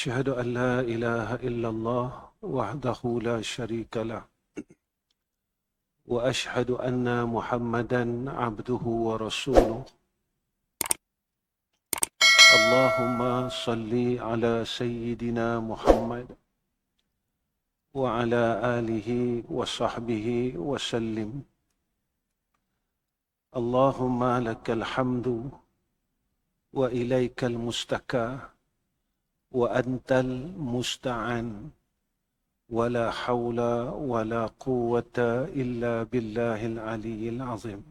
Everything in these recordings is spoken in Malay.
أشهد أن لا إله إلا الله وحده لا شريك له وأشهد أن محمدا عبده ورسوله اللهم صل على سيدنا محمد وعلى آله وصحبه وسلم. اللهم لك الحمد وإليك المستكى وأنت المستعان ولا حول ولا قوة إلا بالله العلي العظيم.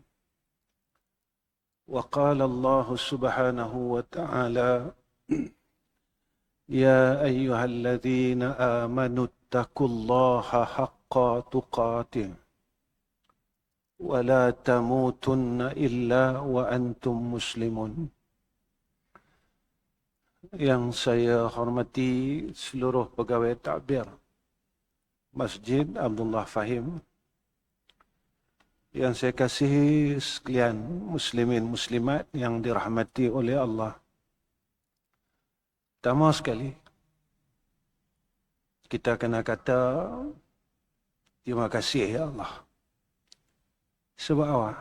وقال الله سبحانه وتعالى: يا أيها الذين آمنوا اتقوا الله حق تقاته ولا تموتن إلا وأنتم مسلمون. Yang saya hormati seluruh pegawai takbir Masjid Abdullah Fahim, yang saya kasihi sekalian muslimin muslimat yang dirahmati oleh Allah. Pertama sekali, kita kena kata terima kasih ya Allah. Sebab apa?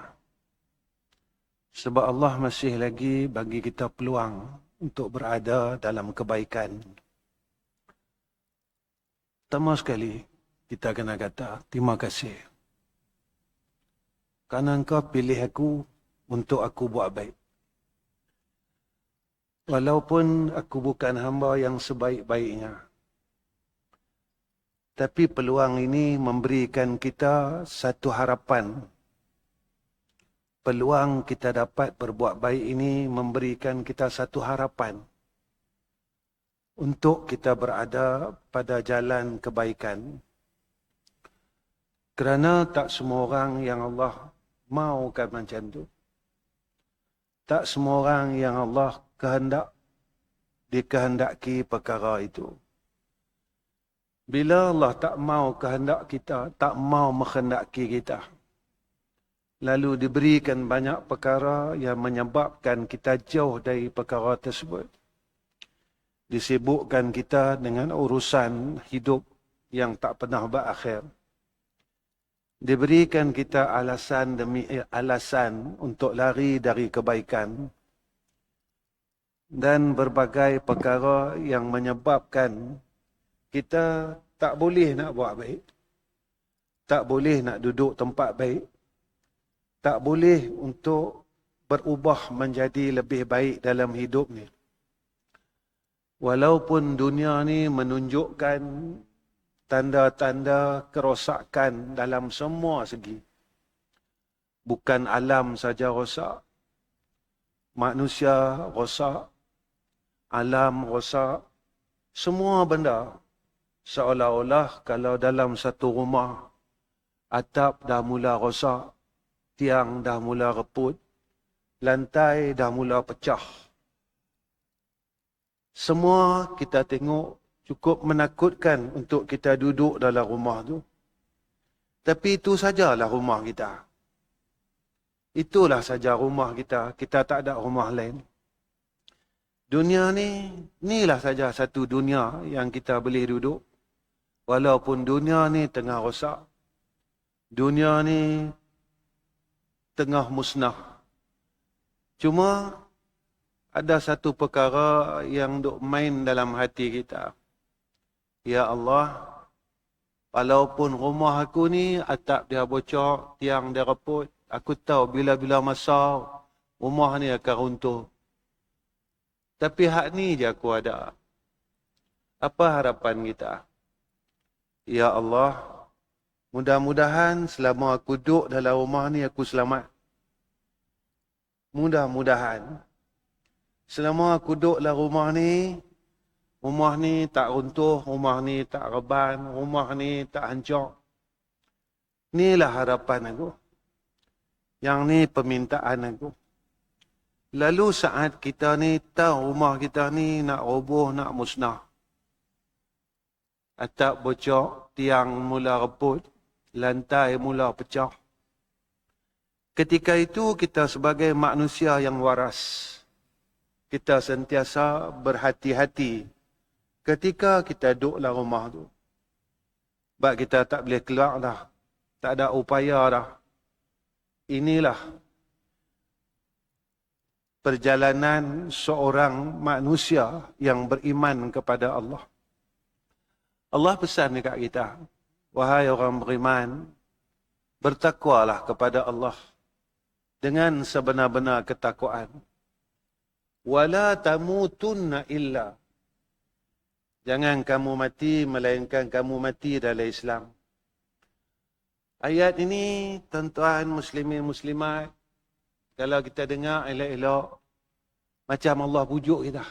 Sebab Allah masih lagi bagi kita peluang untuk berada dalam kebaikan. Pertama sekali, kita kena kata terima kasih. Kerana engkau pilih aku untuk aku buat baik. Walaupun aku bukan hamba yang sebaik-baiknya, tapi peluang ini memberikan kita satu harapan. Peluang kita dapat berbuat baik ini memberikan kita satu harapan untuk kita berada pada jalan kebaikan. Kerana tak semua orang yang Allah maukan macam tu. Tak semua orang yang Allah dikehendaki perkara itu. Bila Allah tak mau kehendak kita, tak mau menghendaki kita, lalu diberikan banyak perkara yang menyebabkan kita jauh dari perkara tersebut. Disibukkan kita dengan urusan hidup yang tak pernah berakhir. Diberikan kita alasan demi alasan untuk lari dari kebaikan. Dan berbagai perkara yang menyebabkan kita tak boleh nak buat baik. Tak boleh nak duduk tempat baik. Tak boleh untuk berubah menjadi lebih baik dalam hidup ni. Walaupun dunia ni menunjukkan tanda-tanda kerosakan dalam semua segi. Bukan alam saja rosak. Manusia rosak. Alam rosak. Semua benda. Seolah-olah kalau dalam satu rumah, atap dah mula rosak, tiang dah mula reput, lantai dah mula pecah. Semua kita tengok cukup menakutkan untuk kita duduk dalam rumah tu. Tapi itu sajalah rumah kita. Itulah saja rumah kita. Kita tak ada rumah lain. Dunia ni, inilah saja satu dunia yang kita boleh duduk. Walaupun dunia ni tengah rosak. Dunia ni tengah musnah. Cuma ada satu perkara yang duk main dalam hati kita. Ya Allah, walaupun rumah aku ni atap dia bocor, tiang dia reput, aku tahu bila-bila masa rumah ni akan runtuh. Tapi hak ni je aku ada. Apa harapan kita? Ya Allah, mudah-mudahan selama aku duduk dalam rumah ni aku selamat. Mudah-mudahan. Selama aku duduk dalam rumah ni tak runtuh, rumah ni tak reban, rumah ni tak hancur. Inilah harapan aku. Yang ni permintaan aku. Lalu saat kita ni tahu rumah kita ni nak roboh, nak musnah. Atap bocor, tiang mula reput, lantai mula pecah. Ketika itu kita sebagai manusia yang waras, kita sentiasa berhati-hati ketika kita duduk dalam rumah tu, sebab kita tak boleh keluar dah, tak ada upaya dah. Inilah perjalanan seorang manusia yang beriman kepada Allah. Allah pesan dekat kita, wahai orang beriman, bertakwalah kepada Allah dengan sebenar-benar ketakwaan. Wala tamutunna illa. Jangan kamu mati melainkan kamu mati dalam Islam. Ayat ini, tuan-tuan muslimin muslimat, kalau kita dengar elok-elok, macam Allah pujuk kita.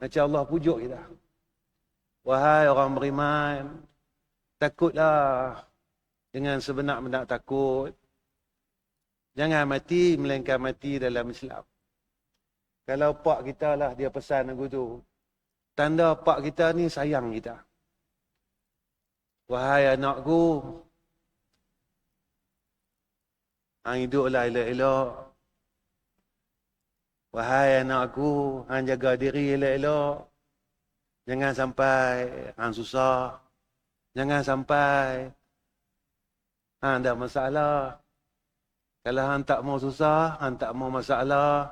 Macam Allah pujuk kita. Wahai orang beriman, takutlah dengan sebenar-benar takut. Jangan mati melainkan mati dalam Islam. Kalau pak kita lah dia pesan aku tu, tanda pak kita ni sayang kita. Wahai anakku, hang hiduplah elok-elok. Wahai anakku, hang jaga diri elok-elok. Jangan sampai hang susah. Jangan sampai hang ada masalah. Kalau hang tak mau susah, hang tak mau masalah,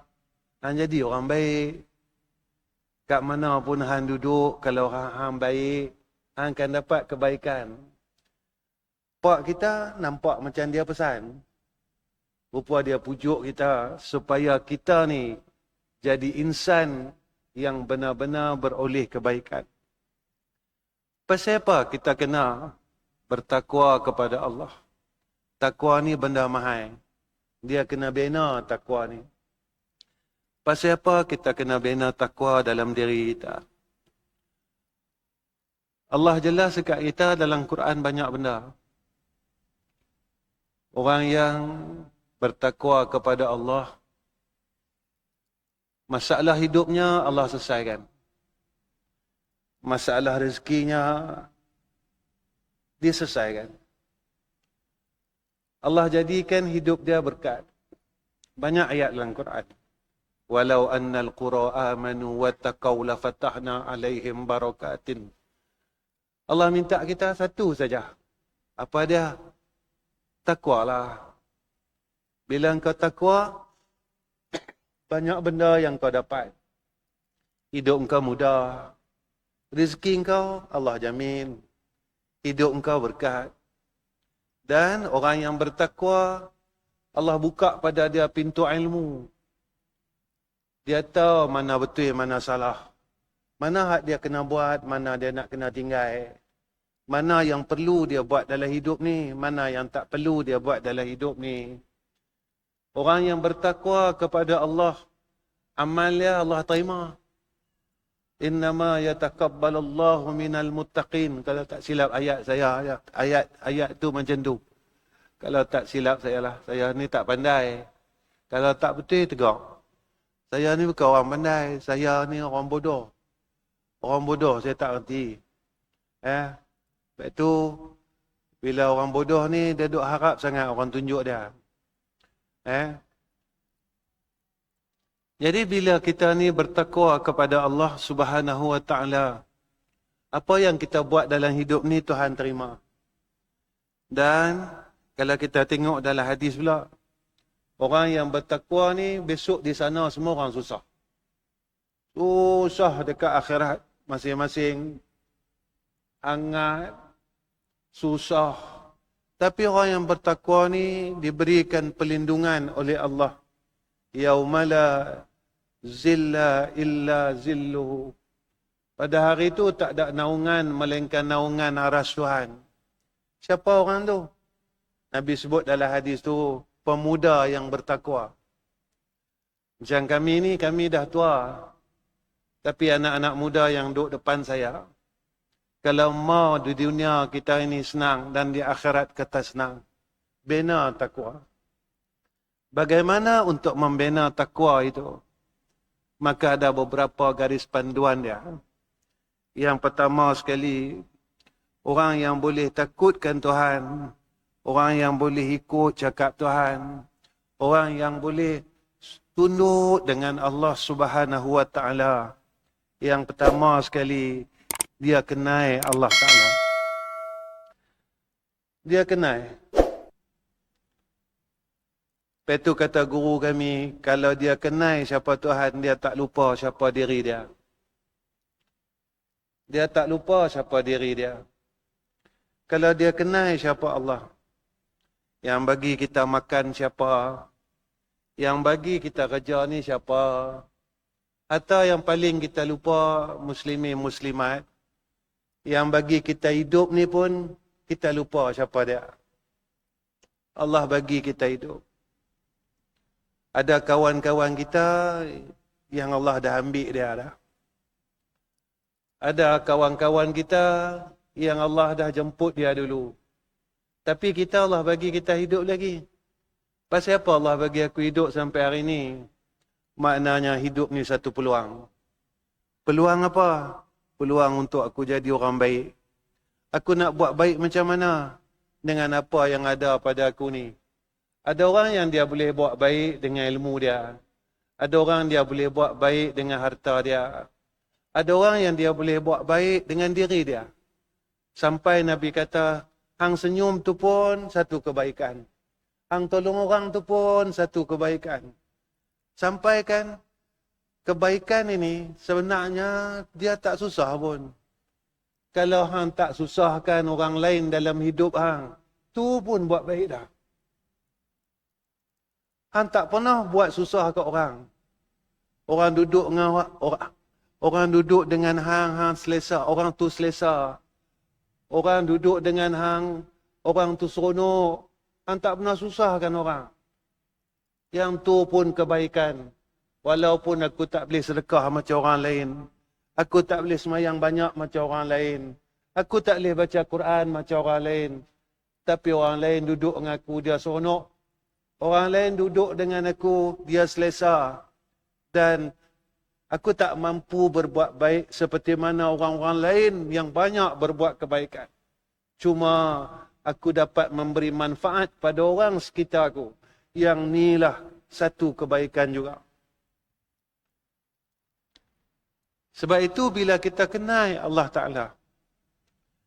hang jadi orang baik. Kat mana pun hang duduk, kalau hang baik, hang akan dapat kebaikan. Pak kita nampak macam dia pesan. Rupa dia pujuk kita supaya kita ni jadi insan yang benar-benar beroleh kebaikan. Pasal apa kita kena bertakwa kepada Allah? Takwa ni benda mahal. Dia kena bina takwa ni. Pasal apa kita kena bina takwa dalam diri kita? Allah jelas dekat kita dalam Quran banyak benda. Orang yang bertakwa kepada Allah, masalah hidupnya Allah selesaikan. Masalah rezekinya diselesaikan. Allah jadikan hidup dia berkat. Banyak ayat dalam Quran. Walau annal qura amanu wattaqaw lafatahna alaihim barakatin. Allah minta kita satu saja. Apa dia? Takwalah. Bila engkau takwa, banyak benda yang kau dapat. Hidup engkau mudah. Rezeki engkau Allah jamin. Hidup engkau berkat. Dan orang yang bertakwa, Allah buka pada dia pintu ilmu. Dia tahu mana betul, mana salah. Mana hak dia kena buat, mana dia nak kena tinggal. Mana yang perlu dia buat dalam hidup ni, mana yang tak perlu dia buat dalam hidup ni. Orang yang bertakwa kepada Allah, amalnya Allah terima. Innama yataqabbalallahu minal muttaqin. Kalau tak silap ayat saya, ayat tu macam tu. Kalau tak silap saya lah, saya ni tak pandai. Kalau tak betul tegak. Saya ni bukan orang pandai, saya ni orang bodoh. Orang bodoh saya tak erti. Lepas tu bila orang bodoh ni dia duk harap sangat orang tunjuk dia. Jadi bila kita ni bertakwa kepada Allah Subhanahu Wa Taala, apa yang kita buat dalam hidup ni Tuhan terima. Dan kalau kita tengok dalam hadis pula, orang yang bertakwa ni besok di sana semua orang susah. Susah dekat akhirat, masing-masing hangat, susah. Tapi orang yang bertakwa ni diberikan perlindungan oleh Allah. Yaumala zilla illa zilluhu. Pada hari itu tak ada naungan melainkan naungan aras Tuhan. Siapa orang tu? Nabi sebut dalam hadis tu, pemuda yang bertakwa. Macam kami ni, kami dah tua. Tapi anak-anak muda yang duduk depan saya, kalau mau di dunia kita ini senang dan di akhirat kita senang, bina takwa. Bagaimana untuk membina takwa itu? Maka ada beberapa garis panduan dia. Yang pertama sekali, orang yang boleh takutkan Tuhan, orang yang boleh ikut cakap Tuhan, orang yang boleh tunduk dengan Allah Subhanahu Wa Taala, Yang pertama sekali, dia kenal Allah Ta'ala. Dia kenal. Lepas tu kata guru kami, kalau dia kenal siapa Tuhan, dia tak lupa siapa diri dia. Dia tak lupa siapa diri dia. Kalau dia kenal siapa Allah, yang bagi kita makan siapa, yang bagi kita kerja ni siapa, atau yang paling kita lupa muslimin muslimat, yang bagi kita hidup ni pun kita lupa siapa dia. Allah bagi kita hidup. Ada kawan-kawan kita yang Allah dah ambil dia dah. Ada kawan-kawan kita yang Allah dah jemput dia dulu. Tapi kita, Allah bagi kita hidup lagi. Pasal apa Allah bagi aku hidup sampai hari ini? Maknanya hidup ni satu peluang. Peluang apa? Peluang untuk aku jadi orang baik. Aku nak buat baik macam mana? Dengan apa yang ada pada aku ni. Ada orang yang dia boleh buat baik dengan ilmu dia. Ada orang dia boleh buat baik dengan harta dia. Ada orang yang dia boleh buat baik dengan diri dia. Sampai Nabi kata, hang senyum tu pun satu kebaikan. Hang tolong orang tu pun satu kebaikan. Sampai kan, kebaikan ini sebenarnya dia tak susah pun. Kalau hang tak susahkan orang lain dalam hidup hang, tu pun buat baik dah. Hang tak pernah buat susah ke orang. Orang duduk dengan orang duduk dengan hang selesa, orang tu selesa. Orang duduk dengan hang, orang tu seronok. Hang tak pernah susahkan orang. Yang tu pun kebaikan. Walaupun aku tak boleh sedekah macam orang lain. Aku tak boleh semayang banyak macam orang lain. Aku tak boleh baca Quran macam orang lain. Tapi orang lain duduk dengan aku, dia seronok. Orang lain duduk dengan aku, dia selesa. Dan aku tak mampu berbuat baik seperti mana orang-orang lain yang banyak berbuat kebaikan. Cuma aku dapat memberi manfaat pada orang sekitar aku. Yang inilah satu kebaikan juga. Sebab itu bila kita kenal Allah Ta'ala.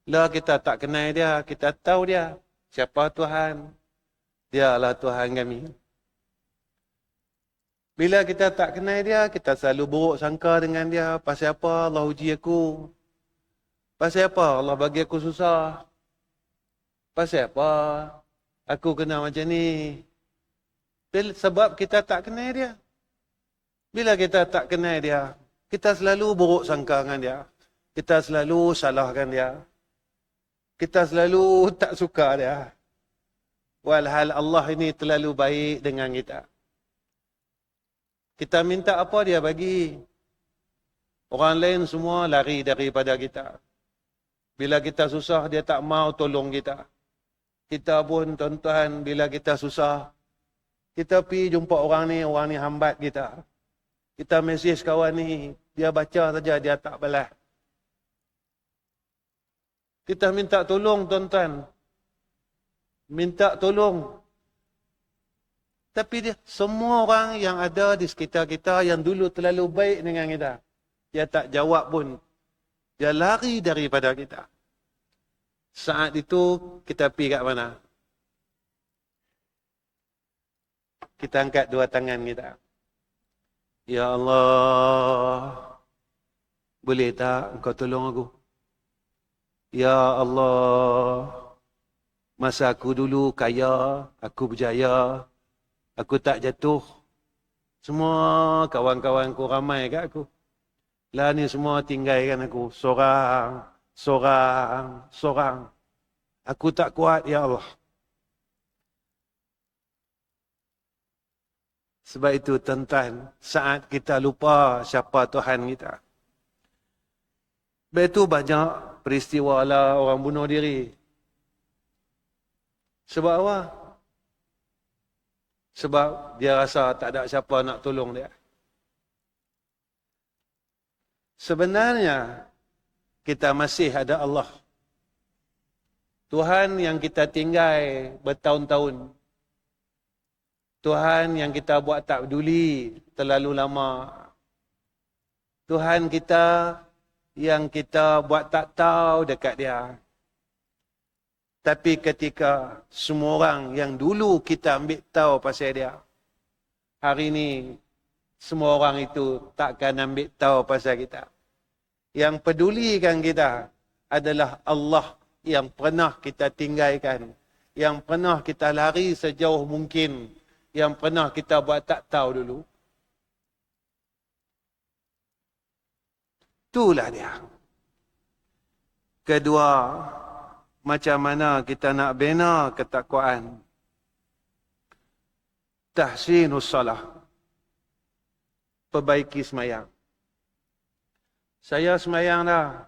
Lah kita tak kenal dia, kita tahu dia. Siapa Tuhan? Dialah Tuhan kami. Bila kita tak kenal dia, kita selalu buruk sangka dengan dia. Pasal apa Allah uji aku? Pasal apa Allah bagi aku susah? Pasal apa aku kena macam ni? Sebab kita tak kenal dia. Bila kita tak kenal dia, kita selalu buruk sangka dengan dia. Kita selalu salahkan dia. Kita selalu tak suka dia. Walhal Allah ini terlalu baik dengan kita. Kita minta apa dia bagi. Orang lain semua lari daripada kita. Bila kita susah, dia tak mau tolong kita. Kita pun tuan-tuan, bila kita susah, kita pergi jumpa orang ni hambat kita. Kita mesej kawan ni, dia baca saja, dia tak balas. Kita minta tolong tuan-tuan. Minta tolong. Tapi dia, semua orang yang ada di sekitar kita yang dulu terlalu baik dengan kita, dia tak jawab pun. Dia lari daripada kita. Saat itu, kita pergi kat mana? Kita angkat dua tangan kita. Ya Allah, boleh tak engkau tolong aku? Ya Allah, masa aku dulu kaya, aku berjaya, aku tak jatuh. Semua kawan-kawanku ramai kat aku. Lah ni semua tinggalkan aku. Sorang. Aku tak kuat, ya Allah. Sebab itu tuan-tuan, saat kita lupa siapa Tuhan kita. Sebab itu banyak peristiwa lah orang bunuh diri. Sebab apa? Sebab dia rasa tak ada siapa nak tolong dia. Sebenarnya, kita masih ada Allah. Tuhan yang kita tinggal bertahun-tahun. Tuhan yang kita buat tak peduli terlalu lama. Tuhan kita yang kita buat tak tahu dekat dia. Tapi ketika semua orang yang dulu kita ambil tahu pasal dia, hari ini semua orang itu takkan ambil tahu pasal kita. Yang pedulikan kita adalah Allah yang pernah kita tinggalkan, yang pernah kita lari sejauh mungkin, yang pernah kita buat tak tahu dulu. Itulah dia. Kedua, macam mana kita nak bina ketakwaan. Tahsinus salah. Perbaiki semayang. Saya semayang dah.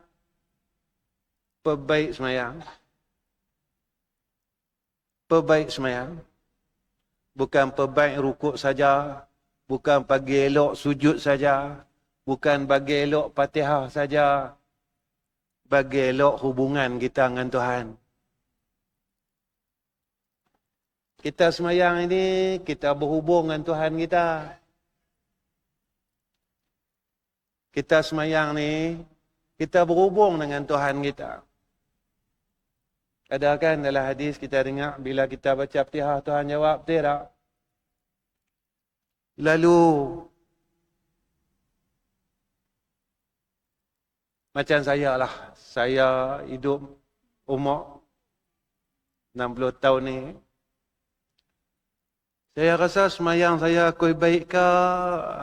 Perbaik semayang. Perbaik semayang. Bukan perbaik rukuk saja. Bukan bagi elok sujud saja. Bukan bagi elok Fatihah saja. Bagi elok hubungan kita dengan Tuhan. Kita semayang ini, kita berhubung dengan Tuhan kita. Kita semayang ni, kita berhubung dengan Tuhan kita. Ada kan dalam hadis kita dengar, bila kita baca Fatihah, Tuhan jawab, tidak. Lalu, macam saya lah. Saya hidup umur 60 tahun ni. Saya rasa semayang saya koi baik ke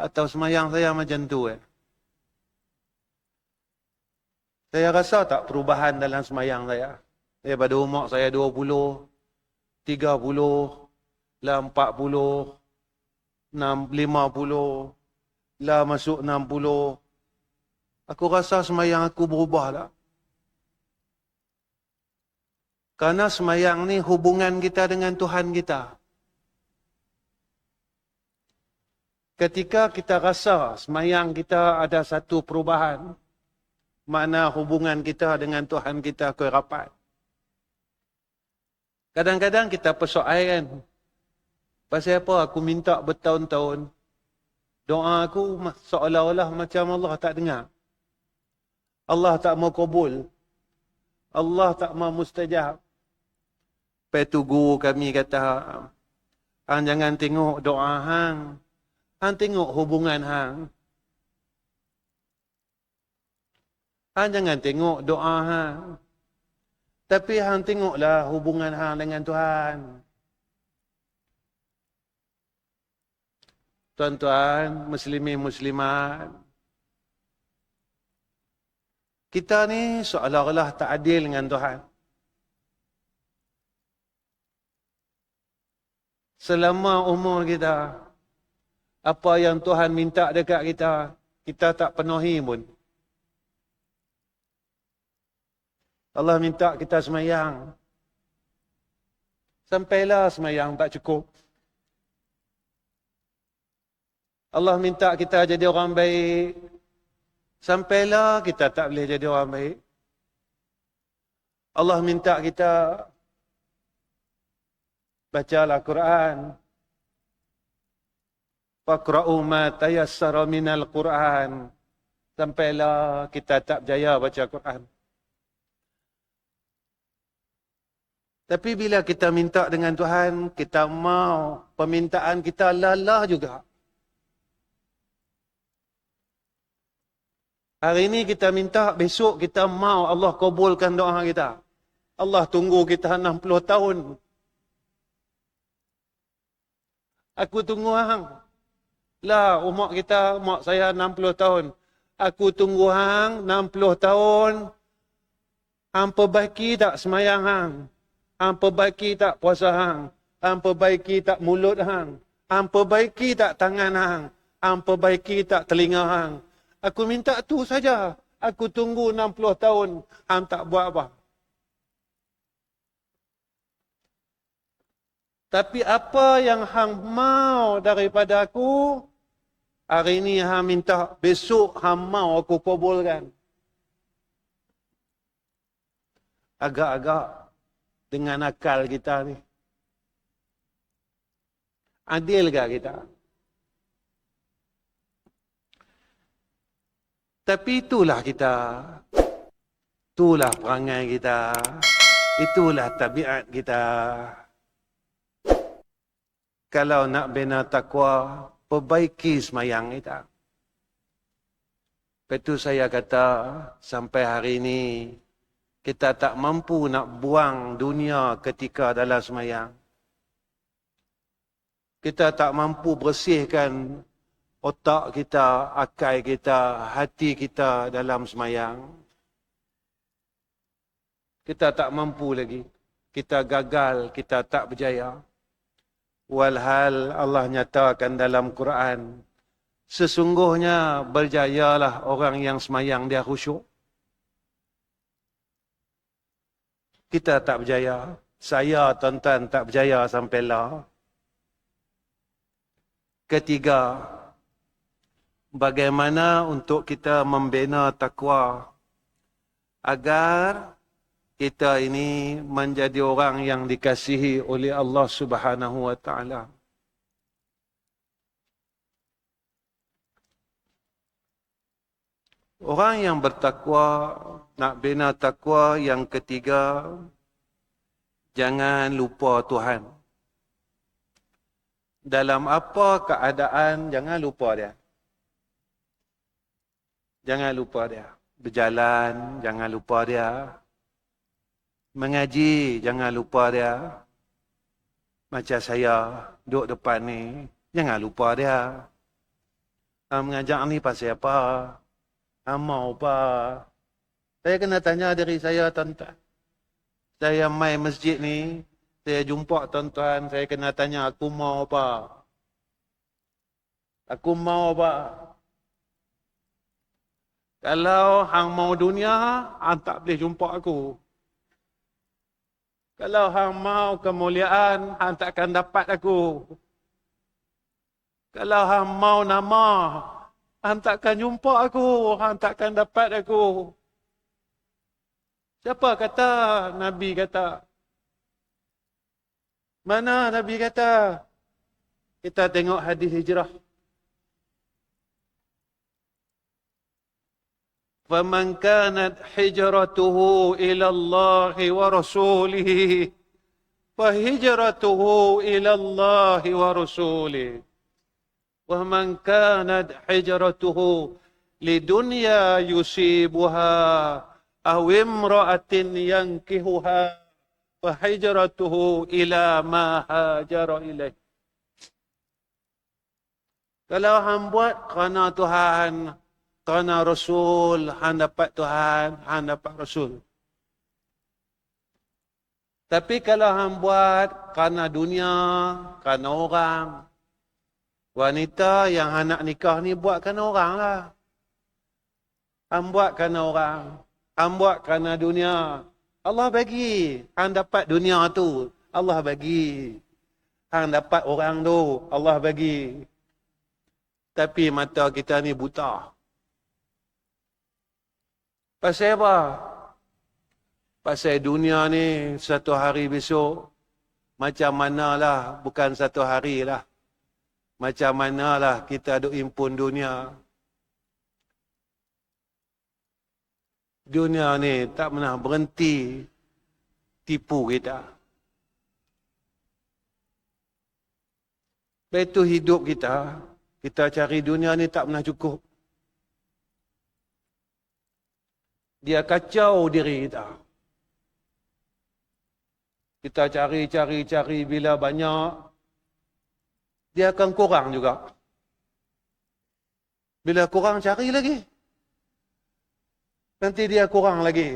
atau semayang saya macam tu Saya rasa tak perubahan dalam semayang saya. Daripada umur saya 20, 30, lah 40, 50, lah masuk 60. Aku rasa semayang aku berubah lah. Karena semayang ni hubungan kita dengan Tuhan kita. Ketika kita rasa semayang kita ada satu perubahan, mana hubungan kita dengan Tuhan kita koi rapat. Kadang-kadang kita persoalan, pasal apa aku minta bertahun-tahun, doa aku seolah-olah macam Allah tak dengar. Allah tak mau kabul. Allah tak mau mustajab. Lepas tu guru kami kata, hang jangan tengok doa hang. Hang tengok hubungan hang. Hang jangan tengok doa hang. Tapi hang tengoklah hubungan hang dengan Tuhan. Tuan-tuan, muslimin muslimat, kita ni seolah-olah tak adil dengan Tuhan. Selama umur kita, apa yang Tuhan minta dekat kita, kita tak penuhi pun. Allah minta kita semayang. Sampailah semayang tak cukup. Allah minta kita jadi orang baik. Sampailah kita tak boleh jadi orang baik. Allah minta kita bacalah Quran. Faqra'u ma tayassara minal Quran. Sampailah kita tak berjaya baca Quran. Tapi bila kita minta dengan Tuhan, kita mau permintaan kita lalah juga. Hari ini kita minta, besok kita mau Allah kabulkan doa kita. Allah tunggu kita 60 tahun. Aku tunggu hang. Lah, umur kita, umur saya 60 tahun. Aku tunggu hang 60 tahun. Hang perbaiki tak semayang hang? Hang perbaiki tak puasa hang? Hang perbaiki tak mulut hang? Hang perbaiki tak tangan hang? Hang perbaiki tak telinga hang? Aku minta tu saja. Aku tunggu 60 tahun. Hang tak buat apa. Tapi apa yang hang mau daripada aku, hari ini hang minta, besok hang mau aku kabulkan. Agak-agak dengan akal kita ni. Adilkah kita? Tapi itulah kita. Itulah perangai kita. Itulah tabiat kita. Kalau nak bina takwa, perbaiki semayang kita. Itu saya kata, sampai hari ini, kita tak mampu nak buang dunia ketika dalam semayang. Kita tak mampu bersihkan otak kita, akal kita, hati kita dalam semayang. Kita tak mampu lagi. Kita gagal, kita tak berjaya. Walhal Allah nyatakan dalam Quran, sesungguhnya berjayalah orang yang semayang dia khusyuk. Kita tak berjaya. Saya, tuan-tuan, tak berjaya sampai lah. Ketiga, bagaimana untuk kita membina takwa agar kita ini menjadi orang yang dikasihi oleh Allah Subhanahu wa taala. Orang yang bertakwa, nak bina takwa yang ketiga, jangan lupa Tuhan. Dalam apa keadaan, jangan lupa dia. Jangan lupa dia. Berjalan, jangan lupa dia. Mengaji, jangan lupa dia. Macam saya duduk depan ni, jangan lupa dia. Mengajar ni pasal apa? Mau apa? Saya kena tanya diri saya, tuan-tuan. Saya mai masjid ni, saya jumpa tuan-tuan, saya kena tanya aku mau apa? Aku mau apa? Kalau hang mau dunia, hang tak boleh jumpa aku. Kalau hang mau kemuliaan, hang takkan dapat aku. Kalau hang mau nama, hang takkan jumpa aku, hang takkan dapat aku. Siapa kata? Nabi kata. Mana Nabi kata? Kita tengok hadis hijrah. فَمَنْ كَانَتْ حِجْرَتُهُ إِلَى اللَّهِ وَرَسُولِهِ فَهِجْرَتُهُ إِلَى اللَّهِ وَرَسُولِهِ وَمَنْ كَانَتْ حِجْرَتُهُ لِدُنْيَا يُصِيبُهَا أَوْ امْرَأَةٍ يَنْكِحُهَا فَهِجْرَتُهُ إِلَى مَا هَاجَرَ إِلَيْهِ. Kalau hang buat kerana Tuhan, kerana Rasul, hang dapat Tuhan, hang dapat Rasul. Tapi kalau hang buat kerana dunia, kerana orang, wanita yang hang nak nikah ni buat kerana orang lah. Hang buat kerana orang, hang buat kerana dunia. Allah bagi, hang dapat dunia tu, Allah bagi. Hang dapat orang tu, Allah bagi. Tapi mata kita ni buta. Pasal apa? Pasal dunia ni satu hari besok, macam manalah, bukan satu hari lah. Macam manalah kita duk impun dunia. Dunia ni tak pernah berhenti tipu kita. Itu hidup kita. Kita cari dunia ni tak pernah cukup. Dia kacau diri kita. Kita cari bila banyak, dia akan kurang juga. Bila kurang, cari lagi. Nanti dia kurang lagi.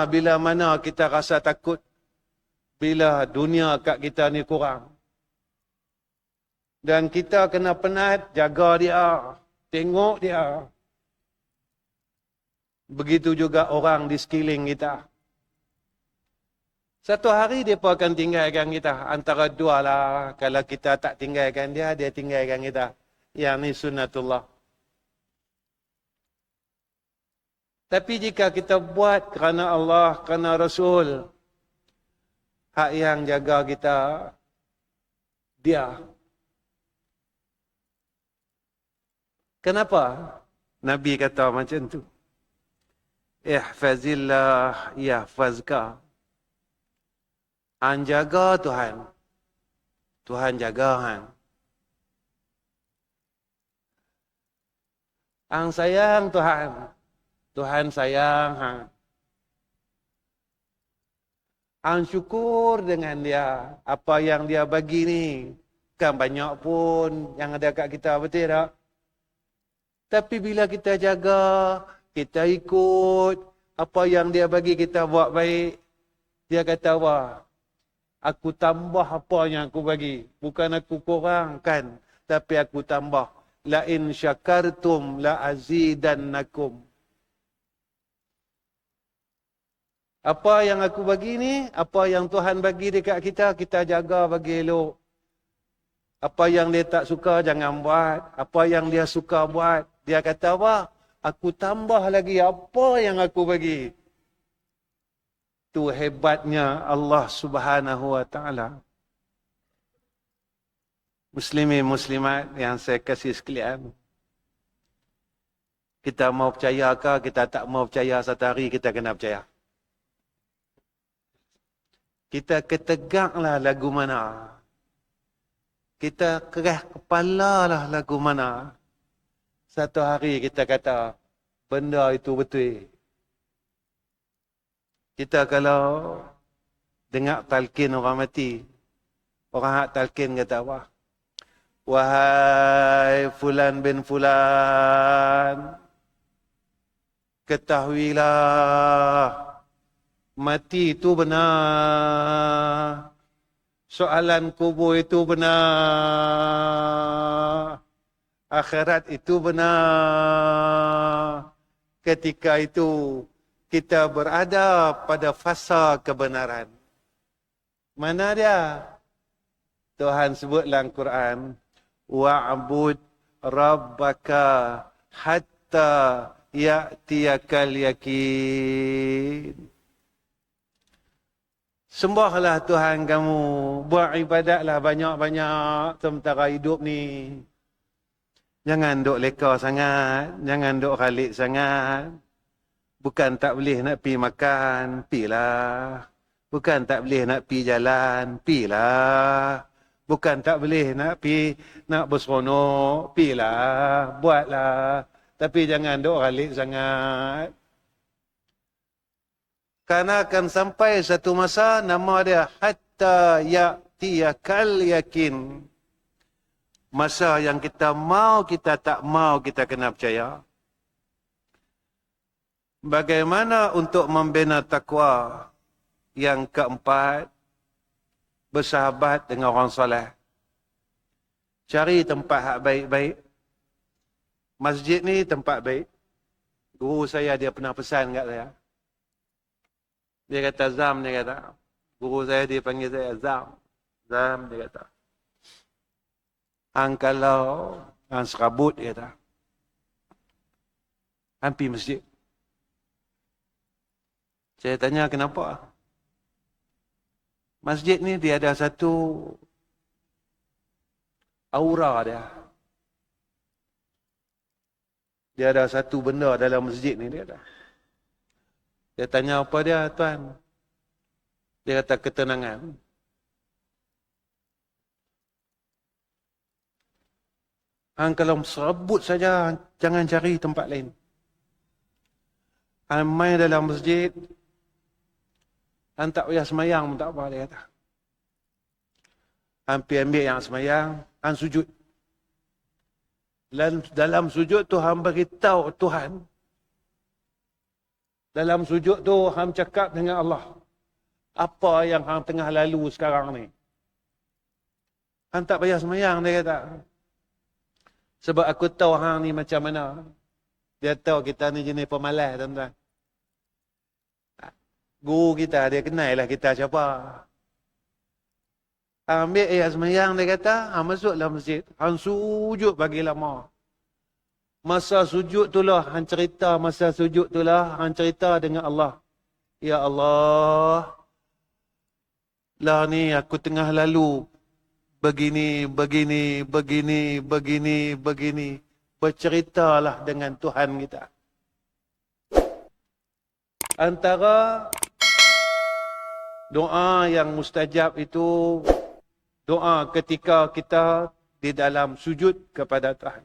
Bila mana kita rasa takut, bila dunia kat kita ni kurang. Dan kita kena penat, jaga dia, tengok dia. Begitu juga orang di sekeliling kita. Satu hari dia pun akan tinggalkan kita. Antara dua lah. Kalau kita tak tinggalkan dia, dia tinggalkan kita. Yang ni sunnatullah. Tapi jika kita buat kerana Allah, kerana Rasul, hak yang jaga kita, dia. Kenapa Nabi kata macam tu? Ihfazillah yahfazka. Hang jaga Tuhan, Tuhan jaga hang. Hang sayang Tuhan, Tuhan sayang hang. Hang syukur dengan dia. Apa yang dia bagi ni, kan banyak pun yang ada kat kita, betul tak? Tapi bila kita jaga, kita ikut apa yang dia bagi, kita buat baik, dia kata apa? Aku tambah apa yang aku bagi. Bukan aku kurangkan, tapi aku tambah. La in syakartum la azidannakum. Apa yang aku bagi ni, apa yang Tuhan bagi dekat kita, kita jaga bagi elok. Apa yang dia tak suka, jangan buat. Apa yang dia suka buat. Dia kata apa? Aku tambah lagi apa yang aku bagi. Itu hebatnya Allah Subhanahu Wa Taala. Muslimin muslimat yang saya kasih sekalian. Kita mau percaya ke, kita tak mau percaya, satu hari kita kena percaya. Kita ketegaklah lagu mana. Kita kerah kepala lah lagu mana. Satu hari kita kata, benda itu betul. Kita kalau dengar talqin orang mati, orang hak talqin kata apa? Wahai fulan bin fulan, ketahuilah, mati itu benar. Soalan kubur itu benar. Akhirat itu benar. Ketika itu, kita berada pada fasa kebenaran. Mana dia? Tuhan sebut dalam Quran, wa'bud rabbaka hatta ya'tiyakal yakin. Sembahlah Tuhan kamu, buat ibadatlah banyak-banyak sementara hidup ni. Jangan duk leka sangat, jangan duk khalik sangat. Bukan tak boleh nak pi makan, pilah. Bukan tak boleh nak pi jalan, pilah. Bukan tak boleh nak pi nak berseronok, pilah, buatlah. Tapi jangan duk khalik sangat. Karena akan sampai satu masa, nama dia hatta ya'tiyakal yakin. Masa yang kita mau, kita tak mau, kita kena percaya. Bagaimana untuk membina takwa? Yang keempat, bersahabat dengan orang soleh. Cari tempat hak baik-baik. Masjid ni tempat baik. Guru saya dia pernah pesan kat saya. Dia kata, Zam, dia kata. Guru saya dia panggil saya Zam. Zam, dia kata. Hang kalau hang serabut, dia kata. Hang pergi masjid. Saya tanya kenapa? Masjid ni dia ada satu aura dia. Dia ada satu benda dalam masjid ni dia ada. Dia tanya apa dia, Tuan? Dia kata ketenangan. Hang kalau serabut saja, jangan cari tempat lain. Hang main dalam masjid, hang tak payah semayang pun tak apa, dia kata. Hang pergi ambil yang semayang, hang sujud. Dalam sujud tu hang beritahu Tuhan. Dalam sujud tu hang cakap dengan Allah. Apa yang hang tengah lalu sekarang ni? Hang tak payah semayang, dia kata. Sebab aku tahu hang ni macam mana. Dia tahu kita ni jenis pemalas, tuan-tuan. Guru kita, dia kenal lah kita siapa. Hang ambil ayat semayang, dia kata, hang masuk dalam masjid. Hang sujud bagi lama. Masa sujud itulah, hang cerita masa sujud itulah, hang cerita dengan Allah. Ya Allah, lah ni aku tengah lalu begini, begini, begini, begini, begini. berceritalah dengan Tuhan kita. Antara doa yang mustajab itu doa ketika kita di dalam sujud kepada Tuhan.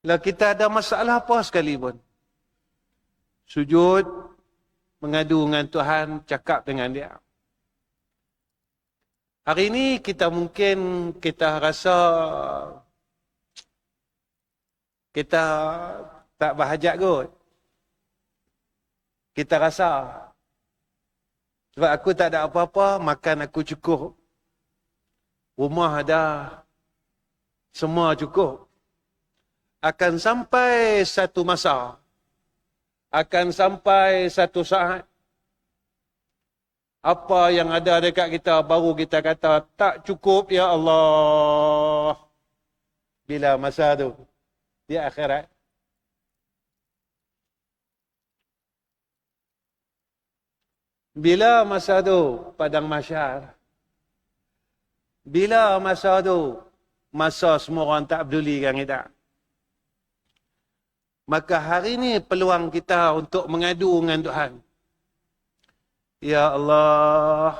Lah kita ada masalah apa sekalipun, sujud, mengadu dengan Tuhan, cakap dengan dia. Hari ini kita mungkin rasa kita tak berhajat kot. Kita rasa sebab aku tak ada apa-apa, makan aku cukup. Rumah ada, semua cukup. Akan sampai satu masa, akan sampai satu saat, apa yang ada dekat kita baru kita kata tak cukup ya Allah. Bila masa tu? Di akhirat. Bila masa tu? Padang mahsyar. Bila masa tu? Masa semua orang tak pedulikan kita. Maka hari ini peluang kita untuk mengadu dengan Tuhan. Ya Allah,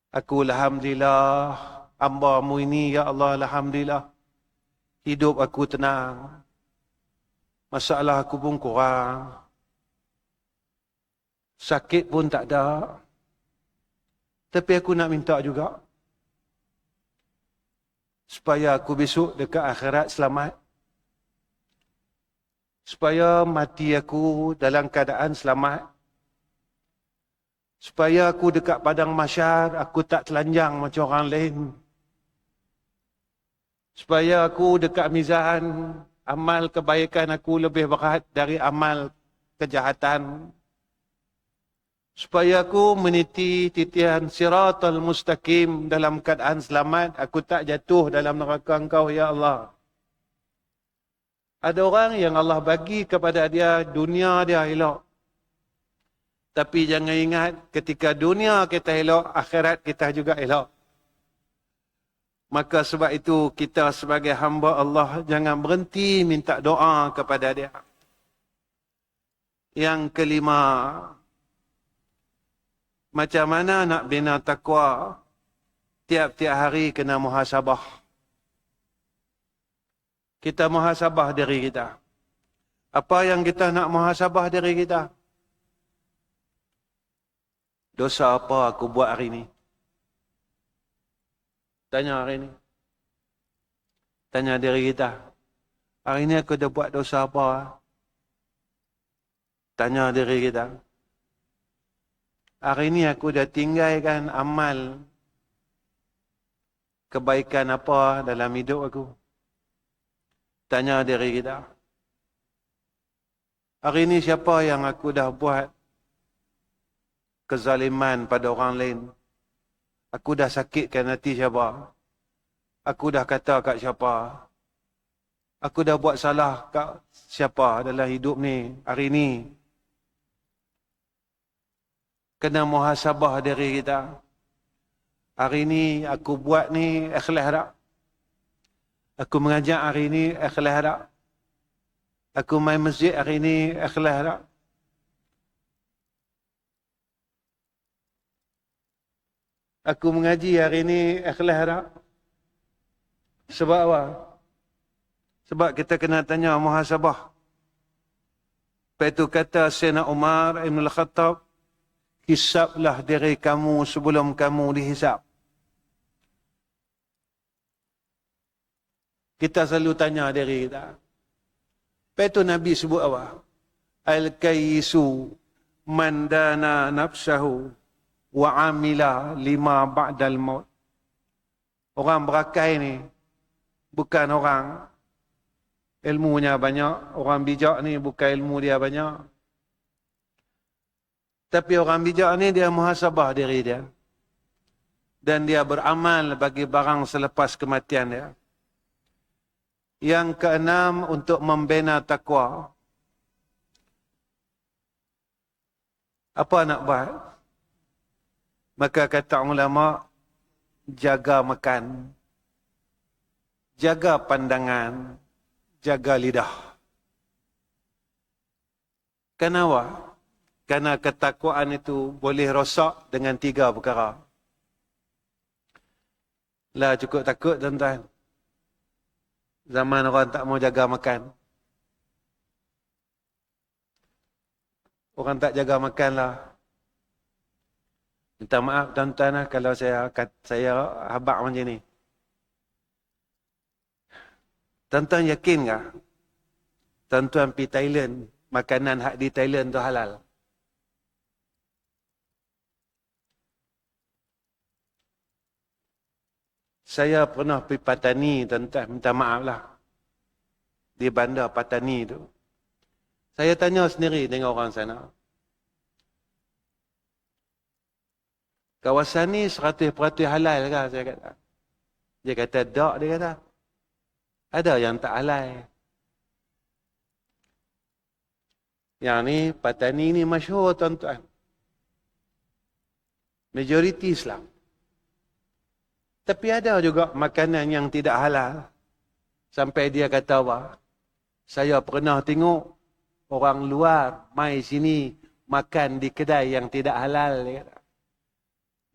aku alhamdulillah, hamba-Mu ini, ya Allah, alhamdulillah. Hidup aku tenang. Masalah aku pun kurang. Sakit pun tak ada. Tapi aku nak minta juga, supaya aku besok dekat akhirat selamat. Supaya mati aku dalam keadaan selamat. Supaya aku dekat padang mahsyar, aku tak telanjang macam orang lain. Supaya aku dekat mizan, amal kebaikan aku lebih berat dari amal kejahatan. Supaya aku meniti titian siratal mustaqim dalam keadaan selamat, aku tak jatuh dalam neraka Engkau, ya Allah. Ada orang yang Allah bagi kepada dia, dunia dia elok. Tapi jangan ingat, ketika dunia kita elok, akhirat kita juga elok. Maka sebab itu, kita sebagai hamba Allah, jangan berhenti minta doa kepada dia. Yang kelima, macam mana nak bina takwa? Tiap-tiap hari kena muhasabah. Kita muhasabah diri kita. Apa yang kita nak muhasabah diri kita? Dosa apa aku buat hari ini? Tanya hari ini. Tanya diri kita. Hari ini aku dah buat dosa apa? Tanya diri kita. Hari ini aku dah tinggalkan amal kebaikan apa dalam hidup aku? Tanya diri kita. Hari ini siapa yang aku dah buat kezaliman pada orang lain? Aku dah sakitkan hati siapa? Aku dah kata kat siapa? Aku dah buat salah kat siapa dalam hidup ni, hari ni? Kena muhasabah diri kita. Hari ni aku buat ni ikhlas tak? Aku mengajak hari ni ikhlas tak? Aku main masjid hari ni ikhlas tak? Aku mengaji hari ni ikhlas tak? Sebab apa? Sebab kita kena tanya muhasabah. Lepas itu kata Sayyidina Umar Ibn Al-Khattab, hisablah diri kamu sebelum kamu dihisab. Kita selalu tanya diri kita. Lepas itu Nabi sebut apa? Al-kayyisu man dana nafsahu wa amila lima ba'dal maut. Orang berakai ni bukan orang ilmunya banyak. Orang bijak ni bukan ilmu dia banyak. Tapi orang bijak ni dia muhasabah diri dia. Dan dia beramal bagi barang selepas kematian dia. Yang keenam, untuk membina takwa. Apa nak buat? Maka kata ulama, jaga makan. jaga pandangan, jaga lidah. Kenapa? Karena ketakwaan itu boleh rosak dengan 3 perkara. Lah cukup takut tuan-tuan. Zaman orang tak mau jaga makan. Orang tak jaga makan lah. Minta maaf tuan-tuan lah kalau saya habak macam ni. Tuan-tuan yakin tak? Tuan-tuan pergi Thailand, makanan hak di Thailand tu halal. Saya pernah pergi Patani, tuan-tuan, minta maaf lah. Di bandar Patani tu. Saya tanya sendiri dengan orang sana. Kawasan ni 100% halal ke? Saya kata. Dia kata, tak, dia kata. Ada yang tak halal. Yang ni, Patani ni masyhur, tuan-tuan. Majoriti Islam. Tapi ada juga makanan yang tidak halal. Sampai dia kata apa? Saya pernah tengok orang luar mai sini makan di kedai yang tidak halal. Dia kata.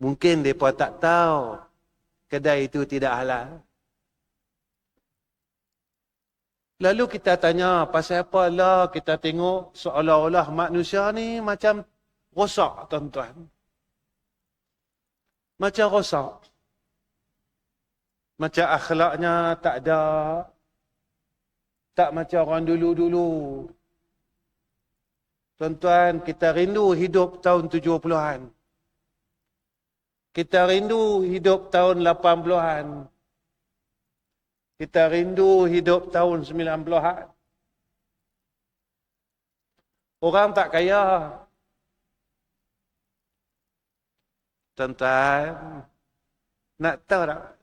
Mungkin mereka tak tahu kedai itu tidak halal. Lalu kita tanya, pasal apa lah kita tengok seolah-olah manusia ni macam rosak, tuan-tuan. Macam rosak. Macam akhlaknya tak ada. Tak macam orang dulu-dulu. Tuan-tuan, kita rindu hidup tahun 70-an. Kita rindu hidup tahun 80-an. Kita rindu hidup tahun 90-an. Orang tak kaya. Tuan-tuan, nak tahu tak?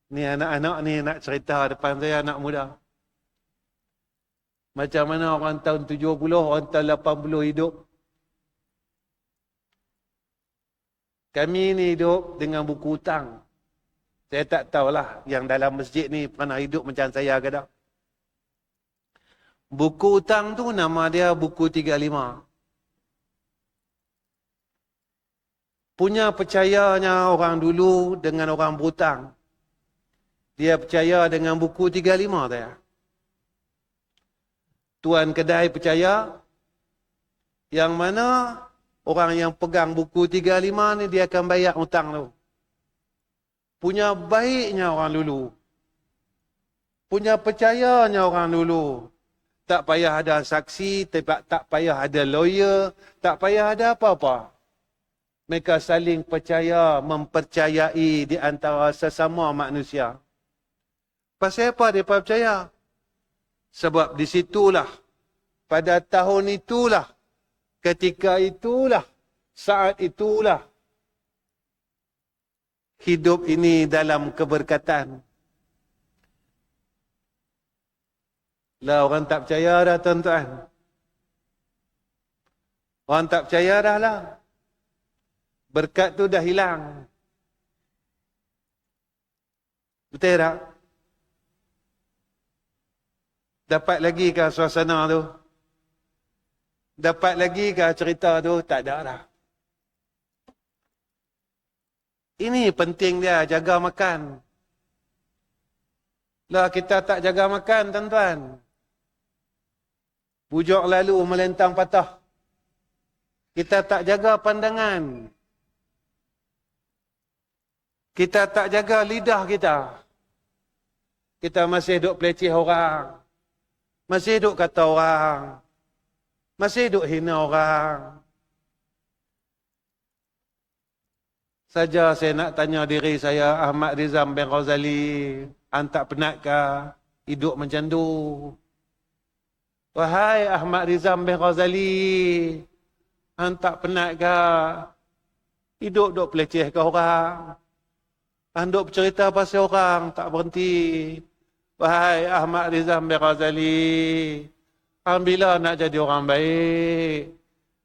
Ni anak-anak ni nak cerita depan saya, anak muda. Macam mana orang tahun 70, orang tahun 80 hidup. Kami ni hidup dengan buku hutang. Saya tak tahulah yang dalam masjid ni pernah hidup macam saya ke tak. Buku hutang tu nama dia buku 35. Punya percayanya orang dulu dengan orang berhutang. Dia percaya dengan buku 35 dia. Tuan kedai percaya yang mana orang yang pegang buku 35 ni dia akan bayar hutang tu. Punya baiknya orang dulu. Punya percayanya orang dulu. Tak payah ada saksi, tak payah ada lawyer, tak payah ada apa-apa. Mereka saling percaya, mempercayai di antara sesama manusia. Pasal apa mereka percaya? Sebab di situlah, pada tahun itulah, ketika itulah, saat itulah, hidup ini dalam keberkatan. Lah orang tak percaya dah tuan-tuan. Orang tak percaya dah lah. Berkat tu dah hilang. Betul tak? Dapat lagi ke suasana tu? Dapat lagi ke cerita tu? Tak ada dah. Ini penting dia, jaga makan. Lah kita tak jaga makan, tuan-tuan. Bujuk lalu melentang patah. Kita tak jaga pandangan. Kita tak jaga lidah kita. Kita masih duk peleceh orang. Masih duk kata orang. Masih duk hina orang. Saja saya nak tanya diri saya, Ahmad Rizam bin Ghazali, tak penat ke hidup macam tu? Wahai Ahmad Rizam bin Ghazali, tak penat ke hidup duk peleceh ke orang? Duk bercerita pasal orang, tak berhenti. Wahai Ahmad Rizam bin Ghazali, bila nak jadi orang baik?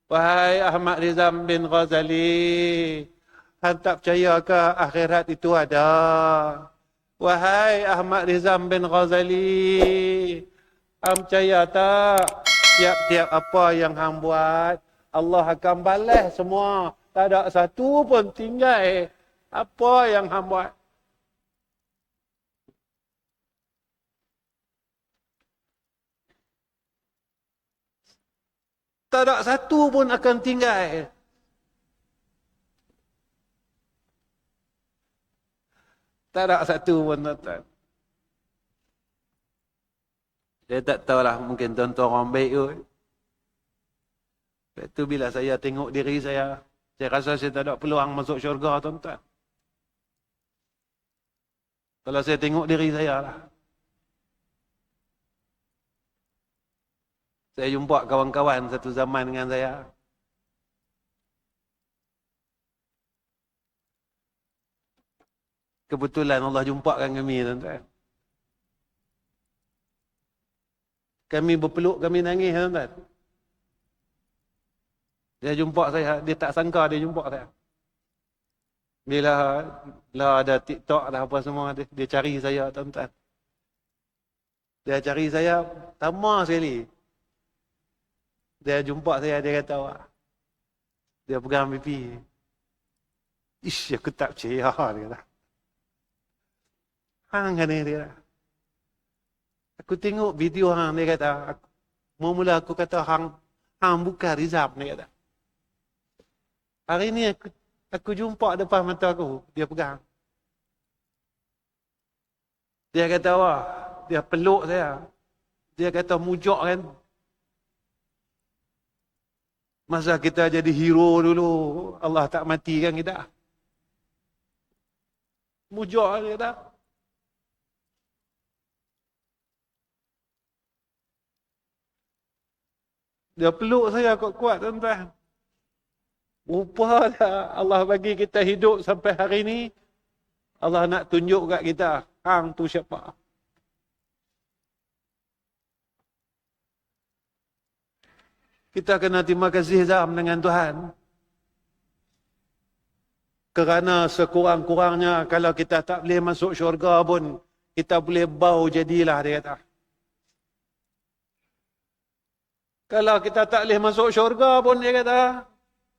Wahai Ahmad Rizam bin Ghazali, tak percaya ke akhirat itu ada? Wahai Ahmad Rizam bin Ghazali, hang percaya tak? Tiap-tiap apa yang hang buat, Allah akan balas semua. Tak ada satu pun tinggal apa yang hang buat. Tak ada satu pun akan tinggal. Tak ada satu pun, tuan-tuan. Saya tak tahulah, mungkin tuan-tuan orang baik kot. Lepas tu bila saya tengok diri saya rasa saya tak ada peluang masuk syurga, tuan-tuan. Kalau saya tengok diri saya lah. Saya jumpa kawan-kawan satu zaman dengan saya. Kebetulan Allah jumpakan kami, tuan-tuan. Kami berpeluk, kami nangis, tuan-tuan. Dia jumpa saya, dia tak sangka dia jumpa saya. Bila ada TikTok dah apa semua, dia cari saya, tuan-tuan. Dia cari saya, lama sekali. Dia jumpa saya, dia kata, wah. Dia pegang pipi. Ish, aku tak percaya, dia kata. Hang kan dia. Aku tengok video hang, dia kata, mula aku kata hang bukan Rizam, dia kata. Hari ni aku jumpa depan mata aku, dia pegang. Dia kata, wah, dia peluk saya. Dia kata, mujak kan. Masa kita jadi hero dulu, Allah tak matikan kita. Mujak, dia kata. Dia peluk saya kuat-kuat, tuan-tuan. Rupanya Allah bagi kita hidup sampai hari ini, Allah nak tunjuk kat kita, hang tu siapa. Kita kena terima kasih Zam dengan Tuhan. Kerana sekurang-kurangnya kalau kita tak boleh masuk syurga pun, kita boleh bau jadilah, dia kata. Kalau kita tak boleh masuk syurga pun, dia kata,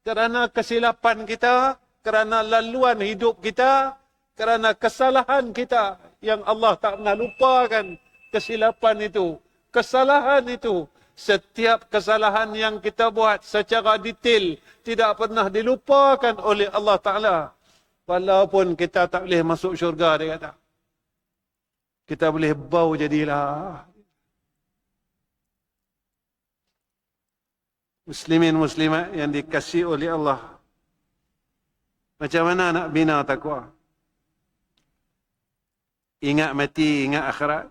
kerana kesilapan kita, kerana laluan hidup kita, kerana kesalahan kita yang Allah tak pernah lupakan kesilapan itu, kesalahan itu. Setiap kesalahan yang kita buat secara detail tidak pernah dilupakan oleh Allah Ta'ala. Walaupun kita tak boleh masuk syurga, dia kata. Kita boleh bau jadilah. Muslimin muslimat yang dikasihi oleh Allah. Macam mana nak bina takwa? Ingat mati, ingat akhirat.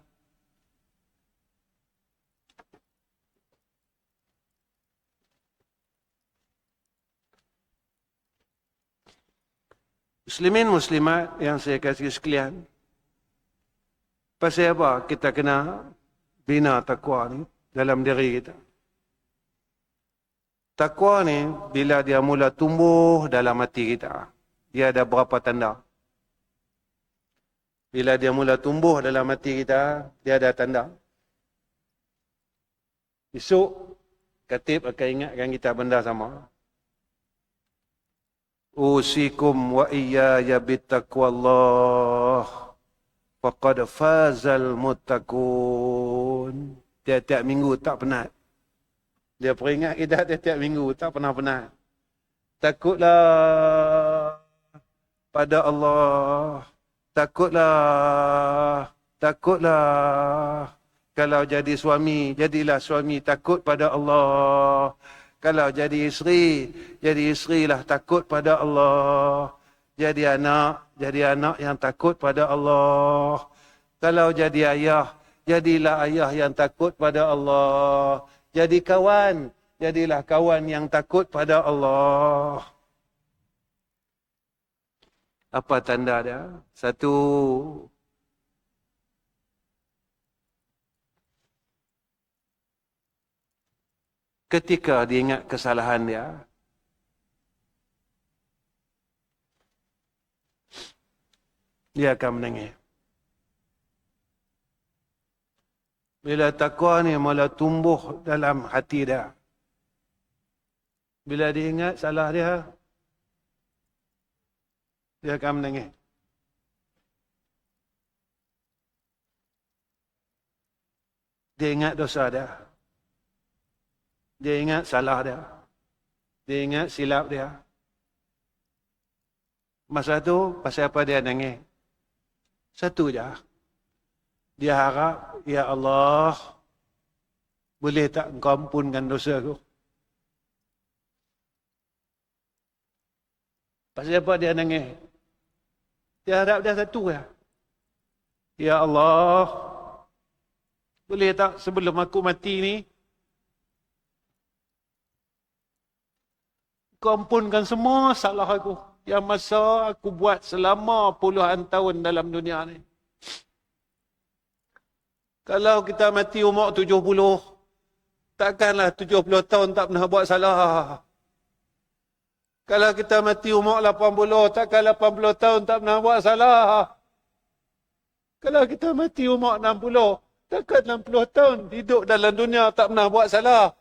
Muslimin muslimat yang saya kasih sekalian. Pasal apa kita kena bina takwa ni dalam diri kita? Takwa ni bila dia mula tumbuh dalam hati kita, dia ada berapa tanda? Bila dia mula tumbuh dalam hati kita, dia ada tanda. Esok Khatib akan ingatkan kita benda sama. Usikum wa iyaya bittaqwallah faqad fazal muttaqun. Tiap-tiap minggu tak penat. Dia peringat kita tiap-tiap minggu, tak pernah penat. Takutlah pada Allah. Takutlah. Takutlah. Kalau jadi suami, jadilah suami takut pada Allah. Kalau jadi isterilah takut pada Allah. Jadi anak yang takut pada Allah. Kalau jadi ayah, jadilah ayah yang takut pada Allah. Jadi kawan, jadilah kawan yang takut pada Allah. Apa tanda dia? Satu, ketika dia ingat kesalahan dia, dia akan menangis. Bila takwa ni mula tumbuh dalam hati dia. Bila dia ingat salah dia akan menangis. Dia ingat dosa dia. Dia ingat salah dia. Dia ingat silap dia. Masa tu, pasal apa dia nangis? Satu je. Dia harap, Ya Allah, boleh tak Engkau ampunkan dosa aku? Pasal apa dia nangis? Dia harap dia satu je. Ya Allah, boleh tak sebelum aku mati ni, Kau ampunkan semua salah aku yang masa aku buat selama puluhan tahun dalam dunia ni. Kalau kita mati umur 70, takkanlah 70 tahun tak pernah buat salah. Kalau kita mati umur 80, takkan 80 tahun tak pernah buat salah. Kalau kita mati umur 60, takkan 60 tahun hidup dalam dunia tak pernah buat salah.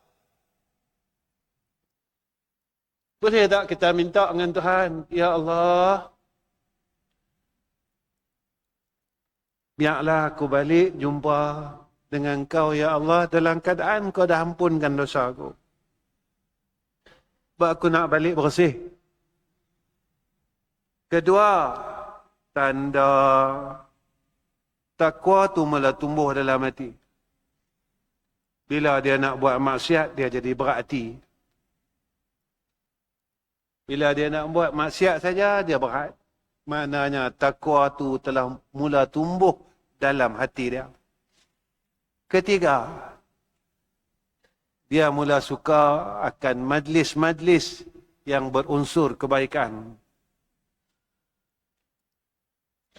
Boleh tak kita minta dengan Tuhan, Ya Allah, biarlah aku balik jumpa dengan Kau, Ya Allah, dalam keadaan Kau dah ampunkan dosa aku. Sebab aku nak balik bersih. Kedua, tanda takwa tu mula tumbuh dalam hati. Bila dia nak buat maksiat, dia jadi berat hati. Bila dia nak buat maksiat saja, dia berat. Maknanya takwa tu telah mula tumbuh dalam hati dia. Ketiga, dia mula suka akan majlis-majlis yang berunsur kebaikan.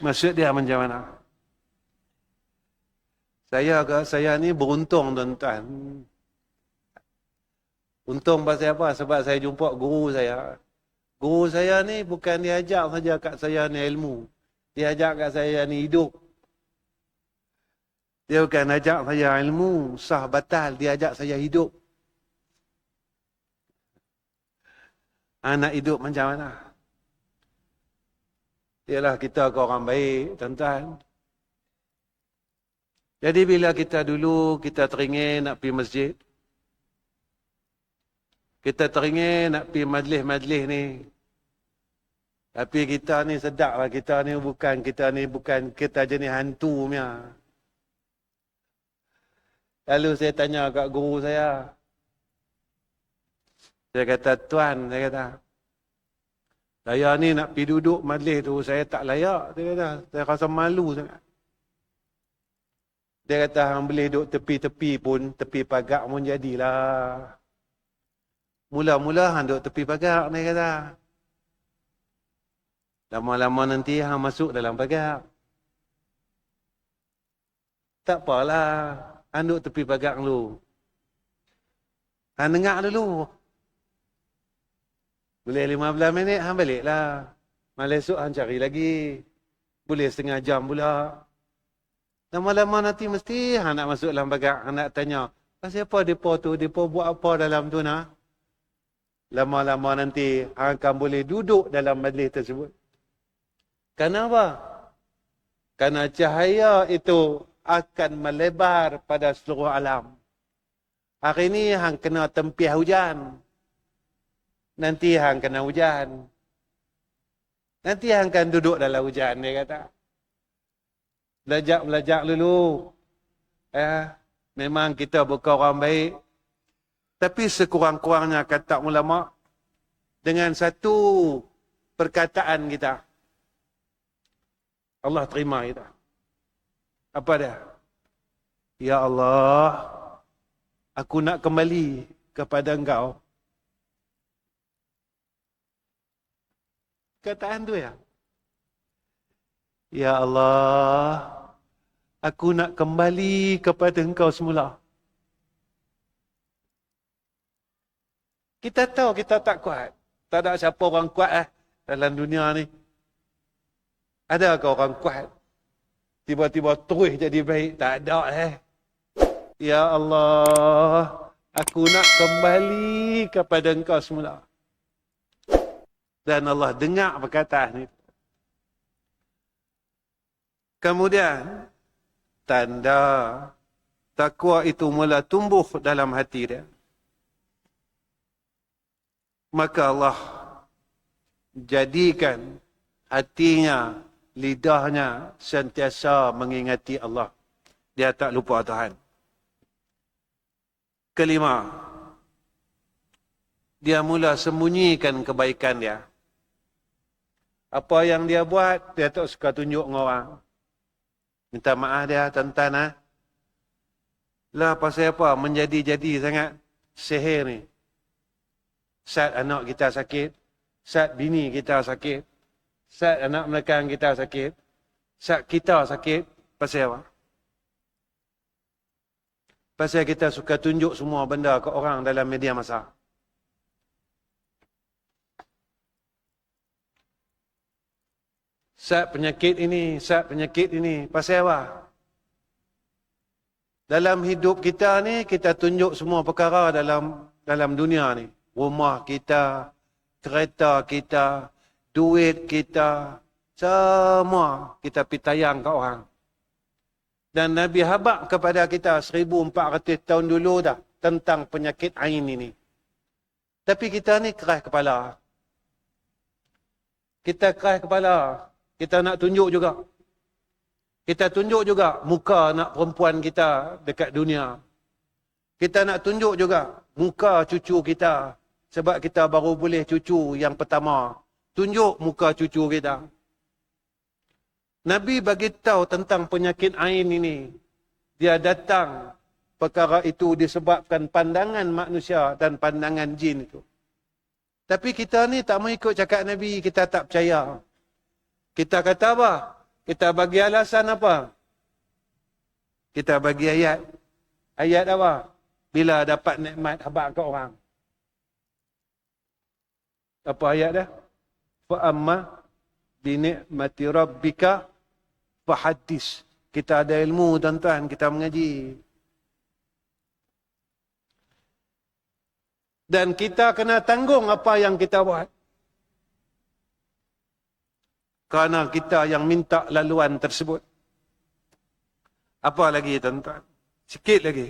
Maksud dia macam mana? Saya ni beruntung, tuan-tuan. Untung pasal apa? Sebab saya jumpa guru saya. Guru saya ni bukan dia ajar saja kat saya ni ilmu. Dia ajar kat saya ni hidup. Dia bukan ajar saya ilmu, sah batal. Dia ajar saya hidup. Anak hidup macam mana? Ialah kita ke orang baik, tuan-tuan. Jadi bila kita dulu, kita teringin nak pergi masjid. Kita teringin nak pergi majlis-majlis ni. Tapi kita ni sedaplah, kita ni bukan kita jenis hantu punya. Lalu saya tanya kat guru saya. Saya kata, Tuan, saya ni nak pergi duduk majlis tu, saya tak layak. Dia kata, saya rasa malu sangat. Dia kata, hang boleh duduk tepi-tepi pun, tepi pagar pun jadilah. Mula-mula hang duduk tepi pagar, dia kata. Lama-lama nanti hang masuk dalam pagar. Tak apalah, hang duduk tepi pagar dulu. Hang dengar dulu. Boleh 15 minit, hang baliklah. Malam esok hang cari lagi. Boleh setengah jam pula. Lama-lama nanti mesti hang nak masuk dalam pagar, hang nak tanya, pasal apa depa tu, depa buat apa dalam tu nak? Lama-lama nanti hang akan boleh duduk dalam majlis tersebut. Kenapa? Karena cahaya itu akan melebar pada seluruh alam. Hari ini hang kena tempiah hujan. Nanti hang kena hujan. Nanti hang akan duduk dalam hujan, dia kata. Belajar dulu. Memang kita bukan orang baik. Tapi sekurang-kurangnya kata ulama, dengan satu perkataan kita, Allah terima kita. Apa dia? Ya Allah, aku nak kembali kepada Engkau. Kataan tu ya. Ya Allah, aku nak kembali kepada Engkau semula. Kita tahu kita tak kuat. Tak ada siapa orang kuat dalam dunia ni. Adakah orang kuat tiba-tiba terus jadi baik? Tak ada Ya Allah, aku nak kembali kepada Engkau semula. Dan Allah dengar perkataan itu. Kemudian, tanda takwa itu mula tumbuh dalam hati dia. Maka Allah jadikan hatinya, lidahnya sentiasa mengingati Allah. Dia tak lupa Tuhan. Kelima, dia mula sembunyikan kebaikan dia. Apa yang dia buat, dia tak suka tunjuk dengan orang. Minta maaf dia, tuan-tuan. Lah pasal apa? Menjadi-jadi sangat sihir ni. Saat anak kita sakit, saat bini kita sakit, saat anak menekan kita sakit, saat kita sakit, pasal apa? Pasal kita suka tunjuk semua benda ke orang dalam media masa. Saat penyakit ini, pasal apa? Dalam hidup kita ni, kita tunjuk semua perkara dalam dunia ni. Rumah kita, kereta kita, duit kita, semua kita pitayang ke orang. Dan Nabi habaq kepada kita 1400 tahun dulu dah tentang penyakit ain ini. Tapi kita ni keras kepala. Kita keras kepala. Kita nak tunjuk juga. Kita tunjuk juga muka anak perempuan kita dekat dunia. Kita nak tunjuk juga muka cucu kita. Sebab kita baru boleh cucu yang pertama. Tunjuk muka cucu kita. Nabi bagi tahu tentang penyakit ain ini. Dia datang, perkara itu disebabkan pandangan manusia dan pandangan jin itu. Tapi kita ni tak mau ikut cakap Nabi, kita tak percaya. Kita kata apa? Kita bagi alasan apa? Kita bagi ayat. Ayat apa? Bila dapat nikmat habaq ke orang. Apa ayat dah? Fa amma bi ni'mati rabbika fahaddis. Kita ada ilmu tuan-tuan, kita mengaji. Dan kita kena tanggung apa yang kita buat. Kerana kita yang minta laluan tersebut. Apa lagi tuan-tuan? Sikit lagi.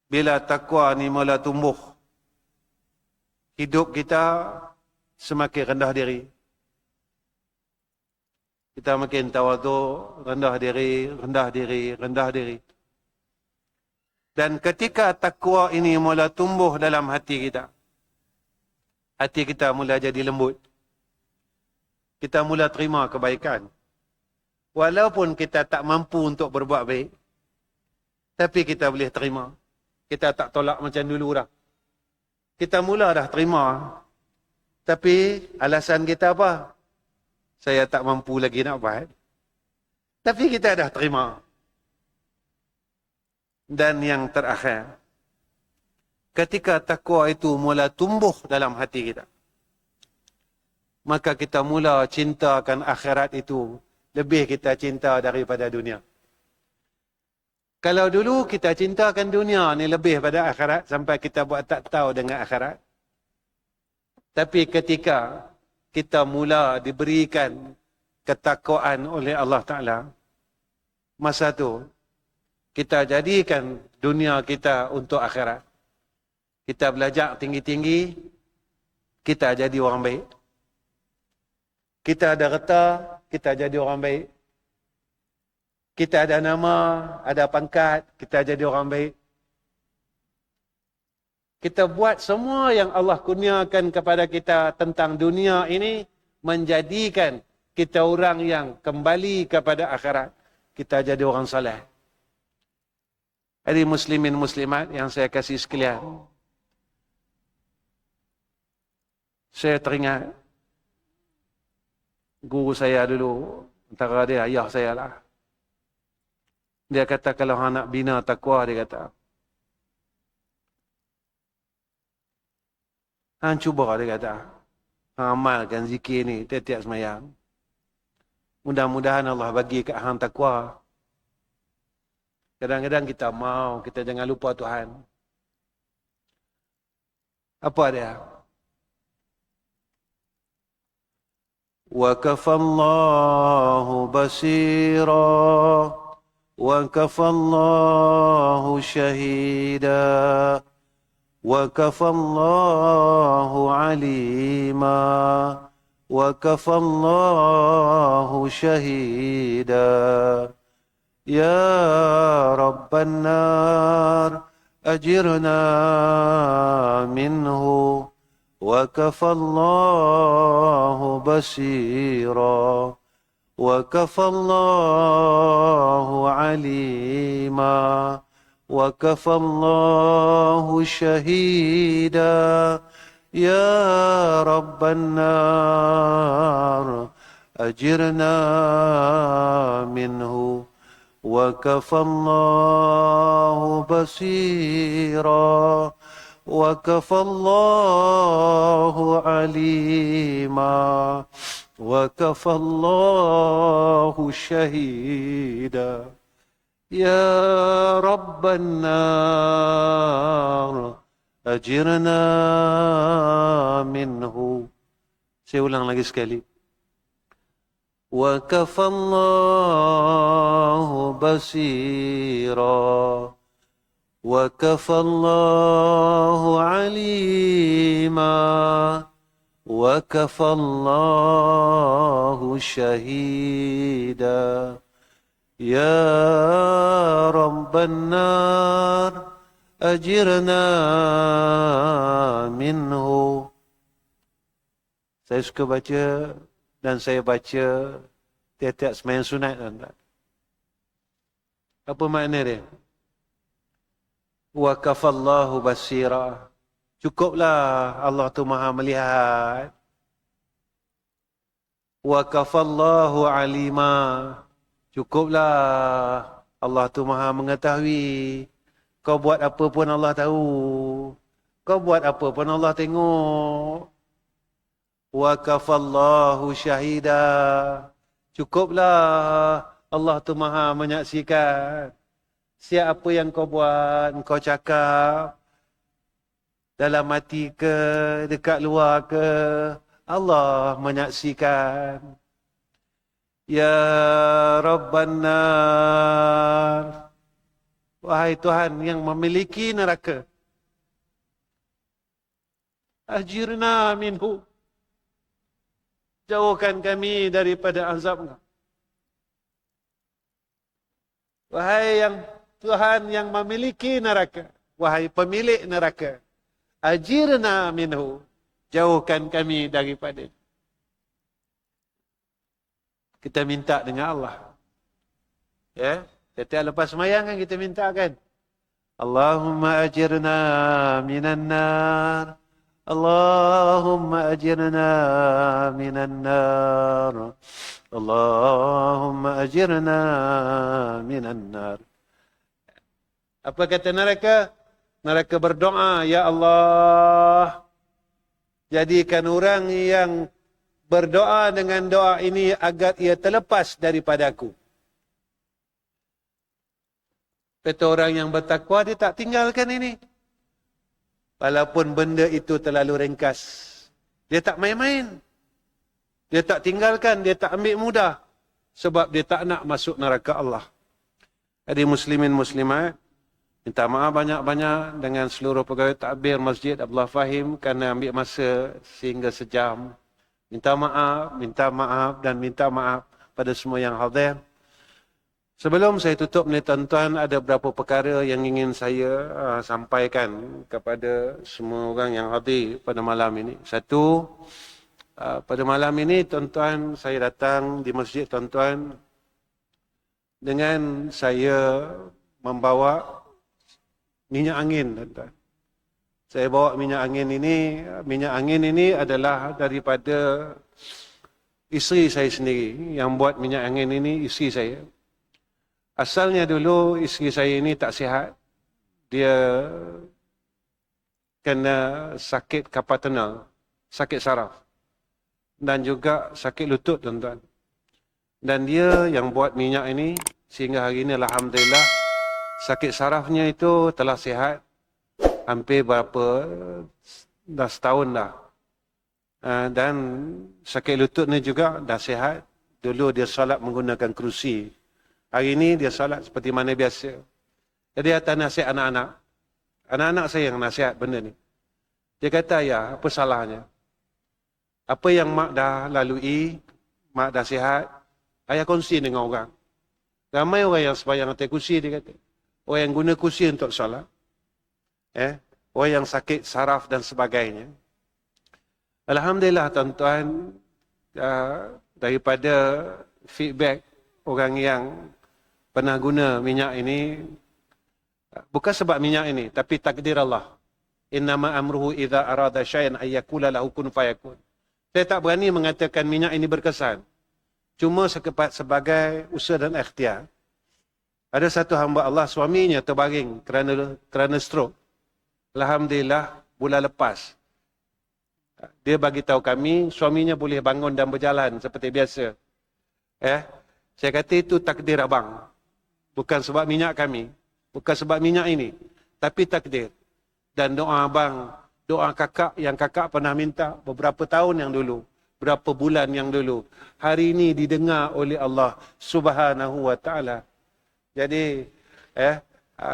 Bila takwa ni mula tumbuh, hidup kita semakin rendah diri. Kita makin tawaduk, rendah diri, rendah diri, rendah diri. Dan ketika takwa ini mula tumbuh dalam hati kita mula jadi lembut. Kita mula terima kebaikan. Walaupun kita tak mampu untuk berbuat baik, tapi kita boleh terima. Kita tak tolak macam dulu dah. Kita mula dah terima. Tapi alasan kita apa? Saya tak mampu lagi nak buat. Tapi kita dah terima. Dan yang terakhir, ketika takwa itu mula tumbuh dalam hati kita, maka kita mula cintakan akhirat itu lebih kita cinta daripada dunia. Kalau dulu kita cintakan dunia ni lebih pada akhirat sampai kita buat tak tahu dengan akhirat. Tapi ketika kita mula diberikan ketakwaan oleh Allah Ta'ala, masa tu kita jadikan dunia kita untuk akhirat. Kita belajar tinggi-tinggi, kita jadi orang baik. Kita ada harta, kita jadi orang baik. Kita ada nama, ada pangkat, kita jadi orang baik. Kita buat semua yang Allah kurniakan kepada kita tentang dunia ini, menjadikan kita orang yang kembali kepada akhirat. Kita jadi orang saleh. Jadi muslimin muslimat yang saya kasih sekalian, saya teringat guru saya dulu, antara dia ayah saya lah. Dia kata kalau hang nak bina takwa, dia kata, hang cuba, dia kata, hang amalkan zikir ni tiap-tiap semayang. Mudah-mudahan Allah bagi kat hang takwa. Kadang-kadang kita jangan lupa Tuhan. Apa dia? وَكَفَى اللَّهُ بَصِيرًا وَكَفَى اللَّهُ شَهِيدًا وَكَفَى اللَّهُ عَلِيمًا وَكَفَى اللَّهُ شَهِيدًا يَا رَبَّ النَّارِ أَجِرْنَا مِنْهُ وَكَفَى اللَّهُ بَصِيرًا وَكَفَى اللَّهُ عَلِيمًا وَكَفَى اللَّهُ شَهِيدًا يَا رَبَّ النَّارِ أَجِرْنَا مِنْهُ وَكَفَى اللَّهُ بَصِيرًا وَكَفَى اللَّهُ عَلِيمًا وَكَفَى اللَّهُ شَهِيدًا يَا رَبَّ النَّارِ أَجِرْنَا مِنْهُ. Saya ulang lagi sekali. وَكَفَى اللَّهُ بَصِيرًا وَكَفَى اللَّهُ عَلِيمًا وَكَفَى اللَّهُ شَهِيدًا يَا رَبَّ النَّارِ أَجِرْنَا مِنْهُ. Saya suka baca dan saya baca tiap-tiap sembahyang sunat. Apa makna dia? Wa kafallahu basira. Cukuplah Allah tu maha melihat. Wa kafallahu alima. Cukuplah Allah tu maha mengetahui. Kau buat apa pun Allah tahu. Kau buat apa pun Allah tengok. Wa kafallahu syahida. Cukuplah Allah tu maha menyaksikan. Siapa yang kau buat, kau cakap, dalam hati ke, dekat luar ke, Allah menyaksikan. Ya Rabban Nar. Wahai Tuhan yang memiliki neraka. Ajirna minhu. Jauhkan kami daripada azab-Mu. Wahai yang Tuhan yang memiliki neraka. Wahai pemilik neraka. Ajirna minhu. Jauhkan kami daripada. Kita minta dengan Allah. Ya. Setiap lepas semayang kan kita minta kan. Allahumma ajirna minan nar. Allahumma ajirna minan nar. Allahumma ajirna minan nar. Apa kata neraka? Neraka berdoa, Ya Allah, jadikan orang yang berdoa dengan doa ini agar ia terlepas daripadaku. Kata orang yang bertakwa, dia tak tinggalkan ini. Walaupun benda itu terlalu ringkas. Dia tak main-main. Dia tak tinggalkan, dia tak ambil mudah. Sebab dia tak nak masuk neraka Allah. Jadi muslimin muslimat, minta maaf banyak-banyak dengan seluruh pegawai takbir Masjid Abdullah Fahim kerana ambil masa sehingga sejam. Minta maaf dan minta maaf pada semua yang hadir. Sebelum saya tutup ni tuan-tuan, ada beberapa perkara yang ingin saya sampaikan kepada semua orang yang hadir pada malam ini. Satu, pada malam ini tuan-tuan, saya datang di masjid tuan-tuan dengan saya membawa minyak angin, tuan-tuan. Saya bawa minyak angin ini adalah daripada isteri saya sendiri. Yang buat minyak angin ini isteri saya. Asalnya dulu isteri saya ini tak sihat. Dia kena sakit carpal tunnel, sakit saraf. Dan juga sakit lutut, tuan-tuan. Dan dia yang buat minyak ini, sehingga hari ini Alhamdulillah, Sakit sarafnya itu telah sihat hampir dah setahun dah. Dan sakit lututnya juga dah sihat. Dulu dia solat menggunakan kerusi. Hari ini dia solat seperti mana biasa. Jadi atas nasihat anak-anak. Anak-anak saya yang nasihat benda ni. Dia kata, ya, apa salahnya? Apa yang mak dah lalui, mak dah sihat, ayah kongsi dengan orang. Ramai orang yang sembahyang atas kursi, dia kata. Orang yang guna kursi untuk solat. Orang yang sakit saraf dan sebagainya. Alhamdulillah tuan-tuan, daripada feedback orang yang pernah guna minyak ini, bukan sebab minyak ini, tapi takdir Allah. Innama amruhu idza arada syai'an ay yaqula lahu kun fayakun. Saya tak berani mengatakan minyak ini berkesan. Cuma sebagai usaha dan ikhtiar. Ada satu hamba Allah, suaminya terbaring kerana stroke. Alhamdulillah, bulan lepas dia bagi tahu kami suaminya boleh bangun dan berjalan seperti biasa. Saya kata itu takdir abang. Bukan sebab minyak kami, bukan sebab minyak ini, tapi takdir. Dan doa abang, doa kakak yang kakak pernah minta beberapa tahun yang dulu, berapa bulan yang dulu, hari ini didengar oleh Allah Subhanahu wa taala. Jadi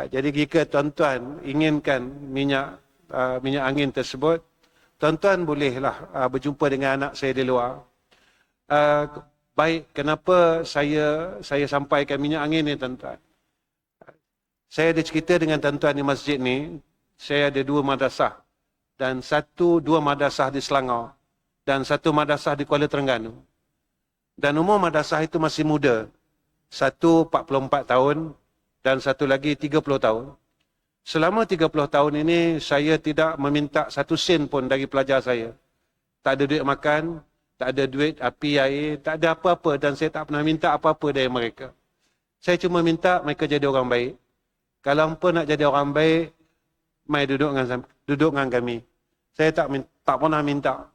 jadi jika tuan-tuan inginkan minyak angin tersebut, tuan-tuan bolehlah berjumpa dengan anak saya di luar. Baik, kenapa saya sampaikan minyak angin ni tuan-tuan? Saya ada cerita dengan tuan-tuan di masjid ni. Saya ada 2 madrasah. Dan 2 madrasah di Selangor. Dan 1 madrasah di Kuala Terengganu. Dan umur madrasah itu masih muda. 1 44 tahun dan 1 lagi 30 tahun. Selama 30 tahun ini, saya tidak meminta 1 sen pun dari pelajar saya. Tak ada duit makan, tak ada duit api air, tak ada apa-apa dan saya tak pernah minta apa-apa dari mereka. Saya cuma minta mereka jadi orang baik. Kalau hampa nak jadi orang baik, mai duduk dengan kami. Saya tak pernah minta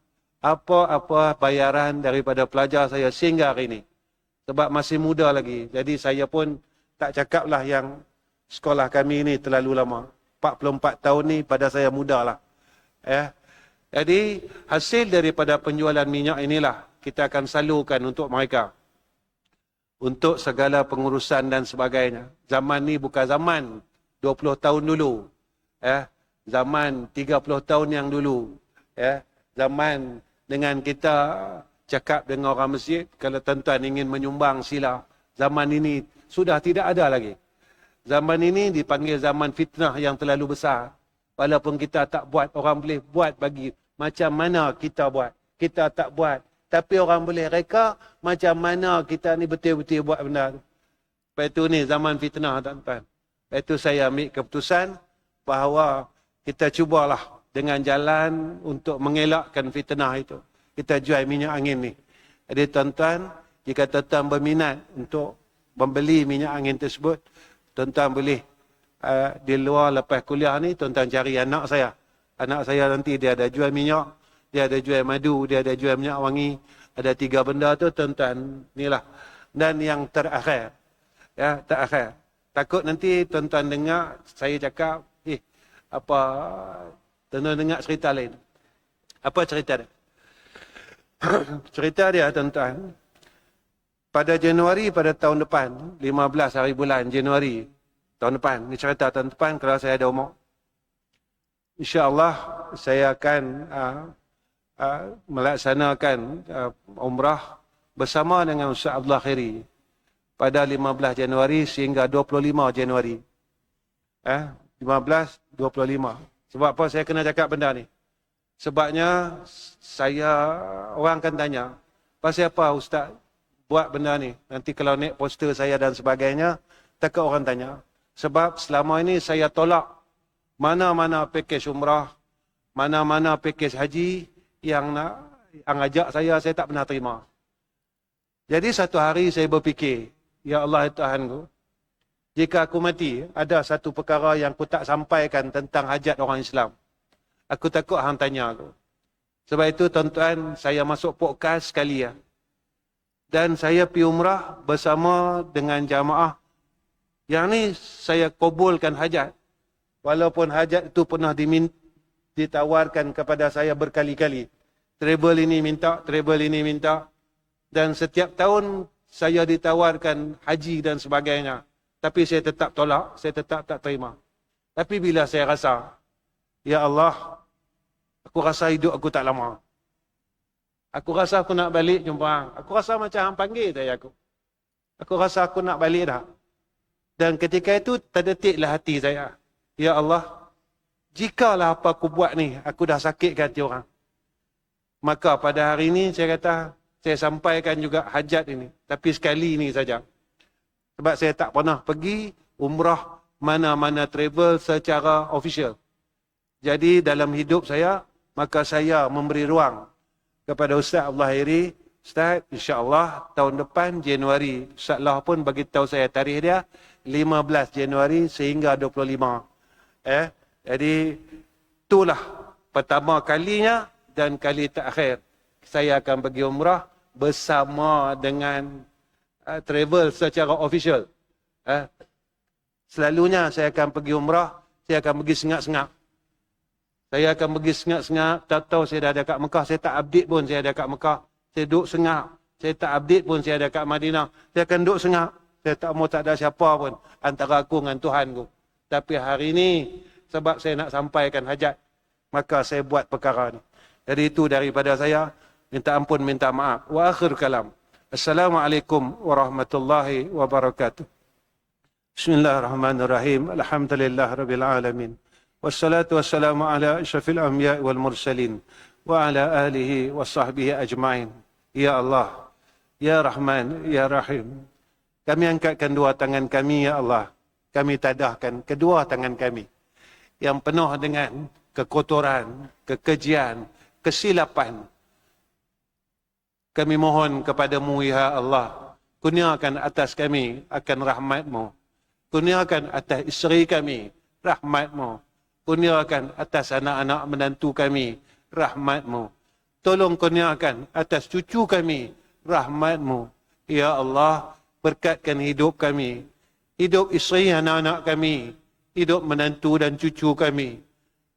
apa-apa bayaran daripada pelajar saya sehingga hari ini. Sebab masih muda lagi. Jadi saya pun tak cakaplah yang sekolah kami ini terlalu lama. 44 tahun ni pada saya muda lah. Jadi hasil daripada penjualan minyak inilah kita akan salurkan untuk mereka. Untuk segala pengurusan dan sebagainya. Zaman ni bukan zaman 20 tahun dulu. Zaman 30 tahun yang dulu. Zaman dengan kita cakap dengan orang masjid, kalau tuan-tuan ingin menyumbang sila. Zaman ini sudah tidak ada lagi. Zaman ini dipanggil zaman fitnah yang terlalu besar. Walaupun kita tak buat, orang boleh buat bagi macam mana kita buat. Kita tak buat. Tapi orang boleh reka macam mana kita ni betul-betul buat benda tu. Lepas itu ni zaman fitnah tuan-tuan. Lepas itu saya ambil keputusan bahawa kita cubalah dengan jalan untuk mengelakkan fitnah itu. Kita jual minyak angin ni. Jadi tuan-tuan, jika tuan-tuan berminat untuk membeli minyak angin tersebut, tuan-tuan boleh di luar lepas kuliah ni, tuan-tuan cari anak saya. Anak saya nanti dia ada jual minyak, dia ada jual madu, dia ada jual minyak wangi. Ada 3 benda tu tuan-tuan inilah. Dan yang terakhir, terakhir. Takut nanti tuan-tuan dengar saya cakap, tuan-tuan dengar cerita lain. Apa cerita dia? Cerita dia tuan-tuan. Pada Januari pada tahun depan, 15 hari bulan Januari tahun depan. Ini cerita tahun depan kalau saya ada umur. InsyaAllah saya akan melaksanakan umrah bersama dengan Ustaz Abdullah Khairi pada 15 Januari sehingga 25 Januari. 15, 25. Sebab apa saya kena cakap benda ni? Sebabnya orang akan tanya, pasal apa Ustaz buat benda ni? Nanti kalau naik poster saya dan sebagainya, takut orang tanya. Sebab selama ini saya tolak mana-mana pakej umrah, mana-mana pakej haji yang ajak saya tak pernah terima. Jadi satu hari saya berfikir, ya Allah Tuhanku, jika aku mati, ada satu perkara yang aku tak sampaikan tentang hajat orang Islam. Aku takut hang tanya aku. Sebab itu tuan-tuan, saya masuk podcast sekali ya. Dan saya pergi umrah bersama dengan jamaah Yang ni saya kabulkan hajat. Walaupun hajat itu pernah ditawarkan kepada saya berkali-kali. Travel ini minta, travel ini minta. Dan setiap tahun saya ditawarkan haji dan sebagainya. Tapi saya tetap tolak, saya tetap tak terima. Tapi bila saya rasa, ya Allah, aku rasa hidup aku tak lama. Aku rasa aku nak balik jumpa. Aku rasa macam hang panggil saya aku. Aku rasa aku nak balik dah. Dan ketika itu terdetiklah hati saya. Ya Allah, jikalau apa aku buat ni, aku dah sakitkan hati orang. Maka pada hari ini saya kata, saya sampaikan juga hajat ini. Tapi sekali ini saja. Sebab saya tak pernah pergi umrah mana-mana travel secara official. Jadi dalam hidup saya, maka saya memberi ruang kepada Ustaz Abdullah Khairi. Ustaz, insya-Allah tahun depan Januari. Ustaz Allah pun bagi tahu saya tarikh dia 15 Januari sehingga 25. Jadi itulah pertama kalinya dan kali terakhir saya akan pergi umrah bersama dengan travel secara official. Selalunya saya akan pergi umrah, saya akan pergi sengak-sengak. Saya akan pergi sengak-sengak, tak tahu saya dah ada kat Mekah, saya tak update pun saya ada kat Mekah. Saya duduk sengak, saya tak update pun saya ada kat Madinah. Saya akan duduk sengak, saya tak mau tak ada siapa pun antara aku dengan Tuhanku. Tapi hari ini, sebab saya nak sampaikan hajat, maka saya buat perkara ni. Jadi itu daripada saya, minta ampun, minta maaf. Wa akhir kalam. Assalamualaikum warahmatullahi wabarakatuh. Bismillahirrahmanirrahim. Alhamdulillah rabbil alamin. Wassalatu wassalamu ala asyrafil anbiya wal mursalin wa ala alihi wa sahbihi ajma'in. Ya Allah, Ya Rahman, Ya Rahim. Kami angkatkan dua tangan kami, Ya Allah. Kami tadahkan kedua tangan kami yang penuh dengan kekotoran, kekejian, kesilapan. Kami mohon kepadamu, Ya Allah, kurniakan atas kami akan rahmat-Mu. Kurniakan atas isteri kami rahmat-Mu. Kurniakan atas anak-anak menantu kami rahmat-Mu. Tolong kurniakan atas cucu kami rahmat-Mu. Ya Allah, berkatkan hidup kami, hidup isteri anak-anak kami, hidup menantu dan cucu kami,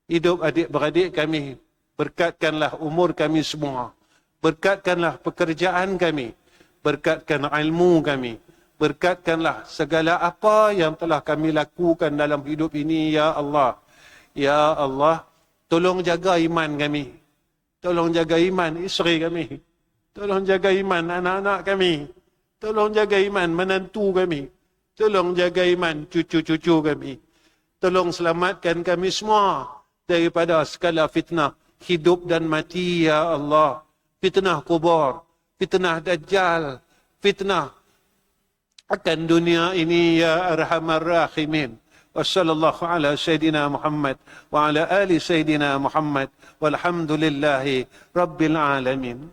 hidup adik-beradik kami. Berkatkanlah umur kami semua. Berkatkanlah pekerjaan kami. Berkatkan ilmu kami. Berkatkanlah segala apa yang telah kami lakukan dalam hidup ini, Ya Allah. Ya Allah, tolong jaga iman kami. Tolong jaga iman isteri kami. Tolong jaga iman anak-anak kami. Tolong jaga iman menantu kami. Tolong jaga iman cucu-cucu kami. Tolong selamatkan kami semua daripada segala fitnah hidup dan mati, Ya Allah. Fitnah kubur, fitnah dajjal, fitnah akan dunia ini, Ya Arhamar Rahimin. Wassallallahu ala Sayyidina Muhammad wa ala ali Sayyidina Muhammad walhamdulillahi Rabbil Alamin.